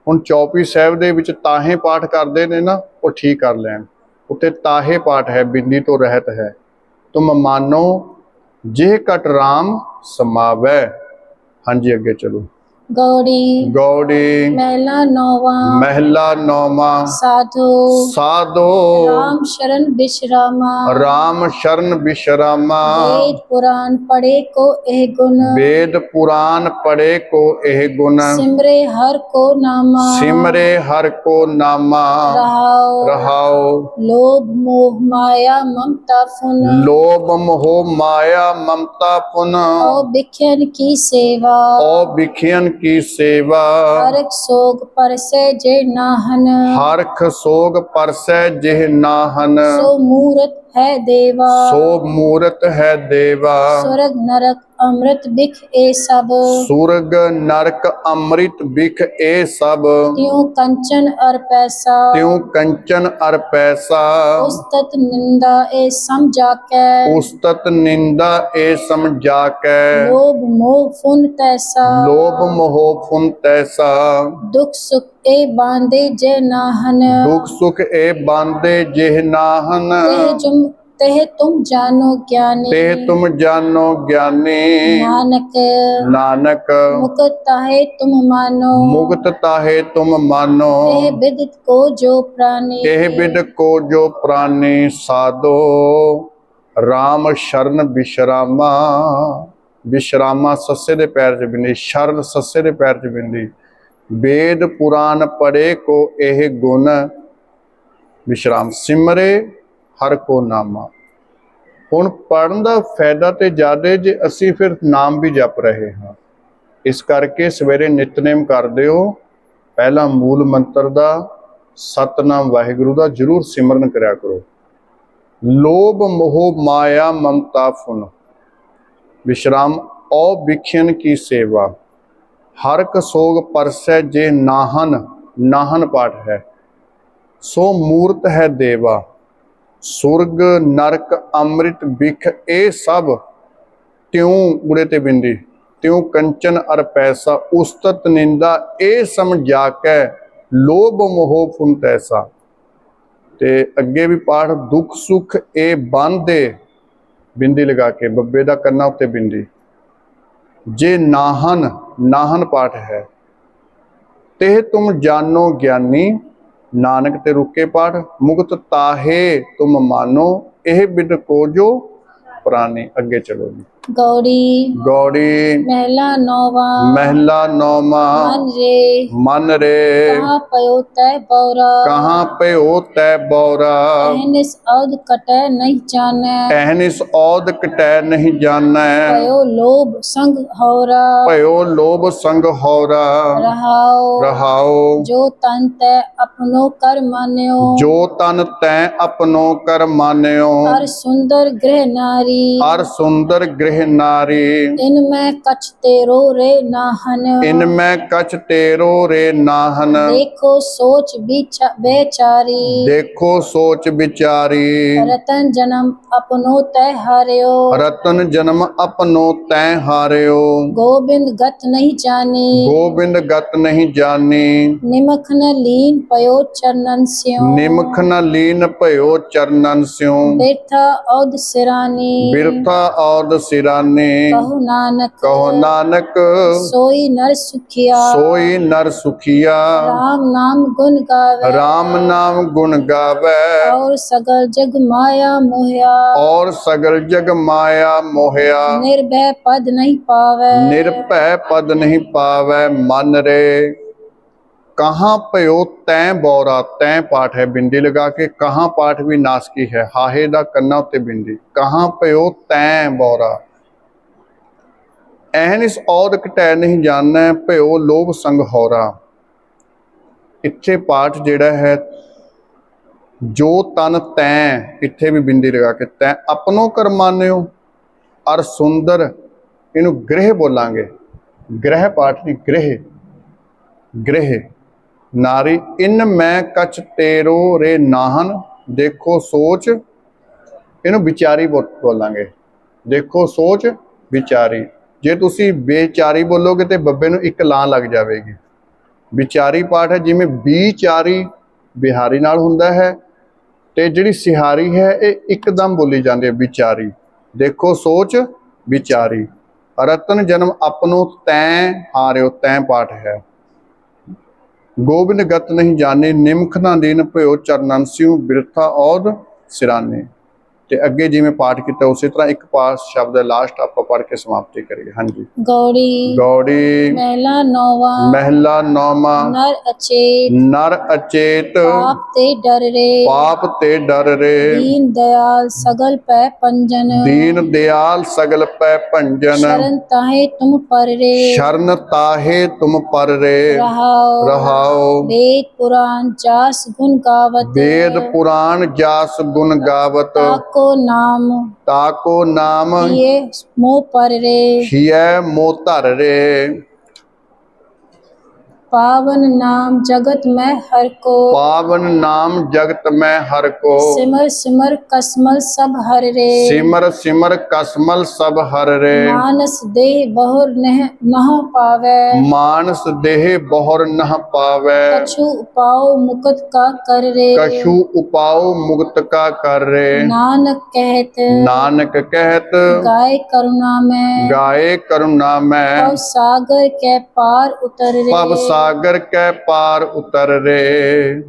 ਹੁਣ ਚੌਪਈ ਸਾਹਿਬ ਦੇ ਵਿੱਚ ਤਾਹੇ ਪਾਠ ਕਰਦੇ ਨੇ ਨਾ, ਉਹ ਠੀਕ ਕਰ ਲੈਣ। ਉੱਤੇ ਤਾਹੇ ਪਾਠ ਹੈ, ਬਿੰਦੀ ਤੋਂ ਰਹਿਤ ਹੈ। ਤੁਮ ਮਾਨੋ ਜਿਹ ਘਟ ਰਾਮ ਸਮਾਵੈ। ਹਾਂਜੀ ਅੱਗੇ ਚਲੋ। गौड़ी ਗੌੜੀ महला नौवा ਮਹਿਲਾ ਨੌਵਾਂ। साधु ਸਾਧੋ राम शरण विश्रामा। ਰਾਮ ਸ਼ਰਨ ਬਿਸ਼ਰਾਮਾ। वेद पुराण पढ़े को एह गुण। ਵੇਦ ਪੁਰਾਨ ਪੜੇ ਕੋ ਇਹ ਗੁਣ। सिमरे हर को नामा। ਸਿਮਰੇ ਹਰ ਕੋ ਨਾਮਾ। रहाओ ਰਹਾਉ। लोभ मोह माया ममता फुन। ਲੋਭ ਮੋਹ ਮਾਇਆ ਮਮਤਾ ਪੁਨ। और बिख्यन की सेवा। ਓ ਵਿਖਿਆਨ ਕੀ ਸੇਵਾ। हरक सोग परसे जे नाहन। ਹਰਖ ਸੋਗ ਪਰਸੈ ਜਿਹ ਨਾਹਨ। सो मूरत है देवा। ਸੋ ਮੂਰਤ ਹੈ ਦੇਵਾ। स्वर्ग नरक अमृत बिख ए सब। ਸੁਰਗ ਨਰਕ ਅੰਮ੍ਰਿਤ ਬਿਖ ਇਹ ਸਭ। त्यों कंचन और पैसा। ਤਿਉ ਕੰਚਨ ਅਰ ਪੈਸਾ। उस्तत निंदा ए समझा के। ਉਸਤਤ ਨਿੰਦਾ ਇਹ ਸਮਝਾ ਕੈ। लोभ मोह फुन तैसा। ਲੋਭ ਮੋਹ ਫੁਨ ਤੈਸਾ। दुख सुख ए बांधे जे नाहन। ਦੁਖ ਸੁਖ ਇਹ ਬਾਂਦੇ ਜਿਹ ਨਾਹਨ। तेह तुम जानो ज्ञानी। ਤੇ ਤੁਮ ਜਾਨੋ ਗਿਆਨੀ। नानक ਨਾਨਕ मुकुत ताहे तुम मानो। ਮੁਕਤ ਤਾਹੇ ਤੁਮ ਮਾਨੋ। तेह विदित को जो प्राणी। ਇਹ ਬਿਦ ਕੋ ਜੋ ਪ੍ਰਾਨੀ। ਸਾਧੋ ਰਾਮ ਸ਼ਰਨ ਬਿਸ਼ਰਾਮਾ। ਵਿਸ਼ਰਾਮਾ ਸੱਸੇ ਦੇ ਪੈਰ 'ਚ ਬਿੰਦੀ, ਸ਼ਰਨ ਸੱਸੇ ਦੇ ਪੈਰ 'ਚ ਬਿੰਦੀ। ਵੇਦ ਪੁਰਾਨ ਪੜੇ ਕੋ ਇਹ ਗੁਣ। ਵਿਸ਼ਰਾਮ। ਸਿਮਰੇ ਹਰ ਕੋ ਨਾਮਾ। ਹੁਣ ਪੜ੍ਹਨ ਦਾ ਫਾਇਦਾ ਤੇ ਜ਼ਿਆਦਾ ਜੇ ਅਸੀਂ ਫਿਰ ਨਾਮ ਵੀ ਜਪ ਰਹੇ ਹਾਂ। ਇਸ ਕਰਕੇ ਸਵੇਰੇ ਨਿਤਨੇਮ ਕਰਦੇ ਹੋ, ਪਹਿਲਾ ਮੂਲ ਮੰਤਰ ਦਾ ਸਤਨਾਮ ਵਾਹਿਗੁਰੂ ਦਾ ਜ਼ਰੂਰ ਸਿਮਰਨ ਕਰਿਆ ਕਰੋ। ਲੋਭ ਮੋਹ ਮਾਇਆ ਮਮਤਾ ਫੁਨ। ਵਿਸ਼ਰਾਮ। ਔ ਵਿਖਿਆਨ ਕੀ ਸੇਵਾ। ਹਰਕ ਸੋਗ ਪਰਸੈ ਜੇ ਨਾਹਨ। ਨਾਹਨ ਪਾਠ ਹੈ। ਸੋ ਮੂਰਤ ਹੈ ਦੇਵਾ। ਸੁਰਗ ਨਰਕ ਅੰਮ੍ਰਿਤ ਬਿਖ ਇਹ ਸਭ। ਤਿਉ ਉੜੇ ਤੇ ਬਿੰਦੀ। ਤਿਉ ਕੰਚਨ ਅਰ ਪੈਸਾ। ਉਸਤਤ ਨਿੰਦਾ ਇਹ ਸਮਝਾ ਕੇ। ਲੋਭ ਮੋਹ ਫੁਨ ਤੈਸਾ। ਤੇ ਅੱਗੇ ਵੀ ਪਾਠ ਦੁੱਖ ਸੁਖ ਇਹ ਬੰਦੇ, ਬਿੰਦੀ ਲਗਾ ਕੇ ਬੱਬੇ ਦਾ ਕੰਨਾ ਉੱਤੇ ਬਿੰਦੀ। ਜੇ ਨਾਹਨ। ਨਾਹਨ ਪਾਠ ਹੈ। ਤੇ ਤੁਮ ਜਾਨੋ ਗਿਆਨੀ। ਨਾਨਕ ਤੇ ਰੁਕੇ ਪਾਠ। ਮੁਕਤ ਤਾਹੇ ਤੁਮ ਮਾਨੋ। ਇਹ ਬਿਦ ਕੋ ਜੋ ਪ੍ਰਾਨੀ। ਅੱਗੇ ਚਲੋ ਜੀ। गौड़ी ਗੌੜੀ महला नौवा ਮਹਿਲਾ ਨੌਵਾਂ। मन रे ਮਨ ਰੇ कहाँ पयो तय बौरा। ਕਹਾਂ ਭਇਓ ਤੈ ਬੌਰਾ। एहनिस औद कटै नहीं जानै। ਐਹਨਿਸ ਔਦ ਕਟੈ ਨਹੀਂ ਜਾਣੈ। पयो लोभ संग हौरा। ਭਇਓ ਲੋਭ ਸੰਗ ਹੌਰਾ। रहाओ ਰਹਾਉ। जो तन तय अपनो कर मान्यो। ਜੋ ਤਨ ਤੈ ਆਪਣੋ ਕਰ ਮਾਨਿਓ। हर सुंदर गृह नारी। ਅਰ ਸੁੰਦਰ ਗ੍ਰਹਿ ਨਾਰੀ। इनमें कछ तेरो रे नाहन। ਇਨ ਮੈਂ ਕਛ ਤੇਰੋ ਰੇ ਨਾਹਨ। देखो सोच बेचारी। ਦੇਖੋ ਸੋਚ ਵਿਚਾਰੀ। रतन जन्म अपनो तय हार्यो। ਰਤਨ ਜਨਮ ਆਪਣੋ ਤੈ ਹਾਰਿਓ। गोविंद गत नहीं जानी। ਗੋਬਿੰਦ ਗਤ ਨਹੀਂ ਜਾਣੀ। निमख न लीन पयो चरणन स्यों। ਨਿਮਖ ਨ ਲੀਨ ਭਇਓ ਚਰਨਨ ਸਿਉ। बेठा औद सिरानी। ਬਿਰਥਾ ਔਦ ਸਿਰਾਨੀ। कहु नानक ਕਹੋ ਨਾਨਕ सोई नर सुखिया। ਸੋਈ ਨਰ ਸੁਖੀਆ। राम नाम गुण गावे। ਰਾਮ ਨਾਮ ਗੁਣ ਗਾਵੇ। और सगल जग माया मोहया। ਔਰ ਸਗਲ ਜਗ ਮਾਇਆ ਮੋਹਿਆ। निर्भय पद नहीं पावे। ਨਿਰਭੈ ਪਦ ਨਹੀਂ ਪਾਵੈ। ਮਨ ਰੇ ਕਹਾਂ ਭਇਓ ਤੈਂ ਬੌਰਾ। ਤੈਂ ਪਾਠ ਹੈ ਬਿੰਦੀ ਲਗਾ ਕੇ। ਕਹਾਂ ਪਾਠ ਵੀ ਨਾਸਕੀ ਹੈ। ਹਾਹੇ ਦਾ ਕੰਨਾ ਉੱਤੇ ਬਿੰਦੀ। ਕਹਾਂ ਭਇਓ ਤੈਂ ਬੌਰਾ। ਐਹਨਿਸ ਔਦ ਕਟੈ ਨਹੀਂ ਜਾਣੈ। ਭਇਓ ਲੋਭ ਸੰਗ ਹੌਰਾ। ਇੱਥੇ ਪਾਠ ਜਿਹੜਾ ਹੈ ਜੋ ਤਨ ਤੈਂ, ਇੱਥੇ ਵੀ ਬਿੰਦੀ ਲਗਾ ਕੇ ਤੈਂ ਆਪਣੋ ਕਰ ਮਾਨਿਓ। ਅਰ ਸੁੰਦਰ, ਇਹਨੂੰ ਗ੍ਰਹਿ ਬੋਲਾਂਗੇ। ਗ੍ਰਹਿ ਪਾਠ ਨਹੀਂ, ਗ੍ਰਹਿ ਗ੍ਰਹਿ। ਨਾਰੀ ਇਨ ਮੈਂ ਕਛ ਤੇਰੋ ਰੇ ਨਾਹਨ, ਦੇਖੋ ਸੋਚ, ਇਹਨੂੰ ਵਿਚਾਰੀ ਬੋਲਾਂਗੇ। ਦੇਖੋ ਸੋਚ ਵਿਚਾਰੀ। ਜੇ ਤੁਸੀਂ ਬੇਚਾਰੀ ਬੋਲੋਗੇ ਤੇ ਬੱਬੇ ਨੂੰ ਇੱਕ ਲਾਂ ਲੱਗ ਜਾਵੇਗੀ। ਵਿਚਾਰੀ ਪਾਠ ਹੈ, ਜਿਵੇਂ ਵਿਚਾਰੀ ਬਿਹਾਰੀ ਨਾਲ ਹੁੰਦਾ ਹੈ ਤੇ ਜਿਹੜੀ ਸਿਹਾਰੀ ਹੈ ਇਹ ਇੱਕਦਮ ਬੋਲੀ ਜਾਂਦੀ ਹੈ, ਵਿਚਾਰੀ। ਦੇਖੋ ਸੋਚ ਵਿਚਾਰੀ। ਰਤਨ ਜਨਮ ਆਪਣੋ ਤੈਂ ਹਾਰਿਓ, ਤੈਂ ਪਾਠ ਹੈ। ਗੋਬਿੰਦ ਗਤ ਨਹੀਂ ਜਾਣੇ, ਨਿਮਖ ਨਾ ਦੀਨ ਭਇਓ ਚਰਨਨ ਸਿਉ, ਬਿਰਥਾ ਔਧ ਸਿਰਾਨੇ। ਤੇ ਅੱਗੇ ਜਿਵੇਂ ਪਾਠ ਕੀਤਾ ਉਸੇ ਤਰ੍ਹਾਂ ਇੱਕ ਪਾਠ ਸ਼ਬਦ ਹੈ ਲਾਸਟ, ਆਪਾਂ ਪੜ੍ਹ ਕੇ ਸਮਾਪਤੀ ਕਰੀਏ। ਹਾਂਜੀ। गौड़ी ਗੌੜੀ महला नौवा ਮਹਿਲਾ ਨੌਵਾਂ। नर अचेत ਨਰ ਅਚੇਤ पाप ते डर रे ਪਾਪ ਤੇ ਡਰ ਰੇ, दीन दयाल सगल पै पंजन ਦੀਨ ਦਿਆਲ ਸਗਲ ਪੈ ਭੰਜਨ, शरण ताहे तुम पर रे ਸ਼ਰਨ ਤਾਹੇ ਤੁਮ ਪਰ ਰੇ। रहाओ ਰਹਾਓ वेद पुराण जास गुण गावत ਵੇਦ ਪੁਰਾण ਜਾਸ ਗੁਣ ਗਾਵਤ, ताको नाम ਤਾਕੋ ਨਾਮ ये मोह पर रे ਹਿਐ ਮੋ ਧਰ ਰੇ। पावन नाम जगत में हर को ਪਾਵਨ ਨਾਮ ਜਗਤ ਮੈਂ ਹਰ ਕੋ, सिमर सिमर कसमल सब हर रे ਸਿਮਰ ਸਿਮਰ ਕਸਮਲ ਸਭ ਹਰ ਰੇ। मानस देह बहुर नह पावे ਮਾਨਸ ਦੇਹ ਬਹੁਰ ਨਹ ਪਾਵੈ, कछु उपाओ मुकत का कर रे ਕਛੂ ਉਪਾਉ ਮੁਕਤ ਕਾ ਕਰ ਰੇ। नानक कहत ਨਾਨਕ ਕਹਿਤ गाय करुणा में ਗਾਏ ਕਰੁਣਾ ਮੈਂ, पव सागर के पार उतर रे ਪਵ ਸਾਗਰ ਕੈ ਪਾਰ ਉਤਰ ਰੇ।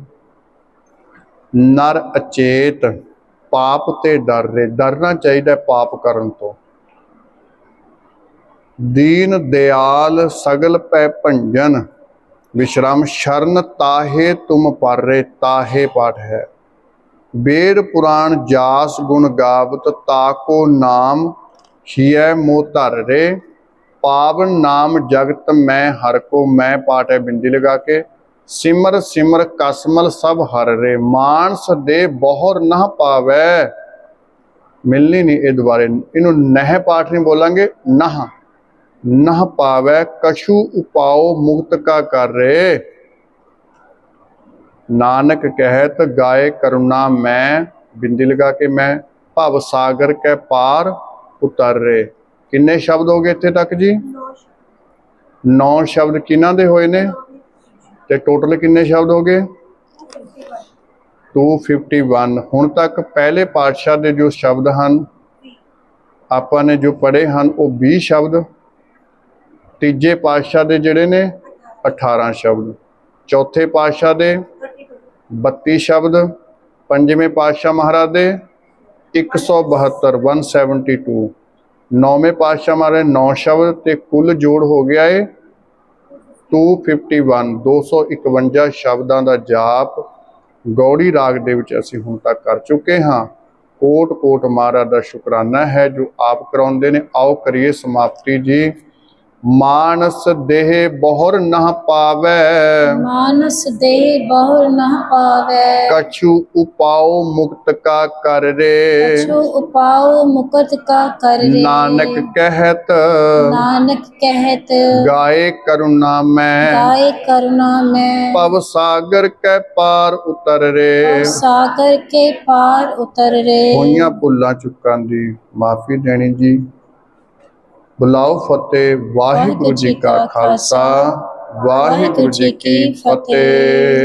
ਨਰ ਅਚੇਤ, ਪਾਪ ਤੇ ਡਰ ਰੇ, ਡਰਨਾ ਚਾਹੀਦਾ ਪਾਪ ਕਰਨ ਤੋਂ। ਦੀਨ ਦਿਆਲ ਸਗਲ ਪੈ ਭੰਜਨ, ਵਿਸ਼ਰਾਮ ਸ਼ਰਨ ਤਾਹੇ ਤੁਮ ਪਰ ਰੇ, ਤਾਹੇ ਪਾਠ ਹੈ। ਵੇਦ ਪੁਰਾਣ ਜਾਸ ਗੁਣ ਗਾਵਤ, ਤਾਕੋ ਨਾਮ ਹਿਐ ਮੋ ਧਰ ਰੇ। ਪਾਵਨ ਨਾਮ ਜਗਤ ਮੈਂ ਹਰ ਕੋ, ਮੈਂ ਪਾਠ ਹੈ ਬਿੰਦੀ ਲਗਾ ਕੇ। ਸਿਮਰ ਸਿਮਰ ਕਸਮਲ ਸਭ ਹਰ ਰੇ, ਮਾਨਸ ਦੇ ਬਹੁਰ ਨਹ ਪਾਵੈ, ਮਿਲਣੀ ਨਹੀਂ ਇਹ ਦੁਬਾਰੇ। ਇਹਨੂੰ ਨਹਿ ਪਾਠ ਨਹੀਂ ਬੋਲਾਂਗੇ, ਨਹ ਨਹ ਪਾਵੈ, ਕਛੂ ਉਪਾਓ ਮੁਕਤ ਕਾ ਕਰ ਰੇ। ਨਾਨਕ ਕਹਿਤ ਗਾਏ ਕਰੁਣਾ ਮੈਂ, ਬਿੰਦੀ ਲਗਾ ਕੇ ਮੈਂ, ਭਵ ਸਾਗਰ ਕੈ ਪਾਰ ਉਤਰ ਰੇ। ਕਿੰਨੇ ਸ਼ਬਦ ਹੋ ਗਏ ਇੱਥੇ ਤੱਕ ਜੀ? 9 ਸ਼ਬਦ ਕਿਹਨਾਂ ਦੇ ਹੋਏ ਨੇ ਤੇ ਟੋਟਲ ਕਿੰਨੇ ਸ਼ਬਦ ਹੋ ਗਏ? 251। ਹੁਣ ਤੱਕ ਪਹਿਲੇ ਪਾਤਸ਼ਾਹ ਦੇ ਜੋ ਸ਼ਬਦ ਹਨ ਆਪਾਂ ਨੇ ਜੋ ਪੜ੍ਹੇ ਹਨ ਉਹ 20 ਸ਼ਬਦ, ਤੀਜੇ ਪਾਤਸ਼ਾਹ ਦੇ ਜਿਹੜੇ ਨੇ 18 ਸ਼ਬਦ, ਚੌਥੇ ਪਾਤਸ਼ਾਹ ਦੇ 32 ਸ਼ਬਦ, ਪੰਜਵੇਂ ਪਾਤਸ਼ਾਹ ਮਹਾਰਾਜ ਦੇ 172 172, ਨੌਵੇਂ ਪਾਤਸ਼ਾਹ ਮਹਾਰਾਜ 9 ਸ਼ਬਦ ਤੇ ਕੁੱਲ ਜੋੜ ਹੋ ਗਿਆ ਏ 251 251 ਸ਼ਬਦਾਂ ਦਾ ਜਾਪ ਗੌੜੀ ਰਾਗ ਦੇ ਵਿੱਚ ਅਸੀਂ ਹੁਣ ਤੱਕ ਕਰ ਚੁੱਕੇ ਹਾਂ। ਕੋਟ ਕੋਟ ਮਹਾਰਾਜ ਦਾ ਸ਼ੁਕਰਾਨਾ ਹੈ ਜੋ ਆਪ ਕਰਾਉਂਦੇ ਨੇ। ਆਓ ਕਰੀਏ ਸਮਾਪਤੀ ਜੀ। ਮਾਨਸ ਦੇਹ ਬਹੁਰ ਨਹ ਪਾਵੈ, मानस देह बहुर नह पावे कछु उपाओ मुक्त का कर रे। कछु उपाओ मुकत का कर रे नानक कहत नानक कहत गाए करुणा मैं, गाय करुणा में पव सागर के पार उतर रे। पव सागर के पार उतर रे। ਹੋਈਆਂ ਭੁੱਲਾਂ ਚੁੱਕਾਂ ਦੀ ਮਾਫੀ ਦੇਣੀ ਜੀ। ਬੁਲਾਓ ਫਤਿਹ। ਵਾਹਿਗੁਰੂ ਜੀ ਕਾ ਖਾਲਸਾ, ਵਾਹਿਗੁਰੂ ਜੀ ਕੀ ਫਤਿਹ।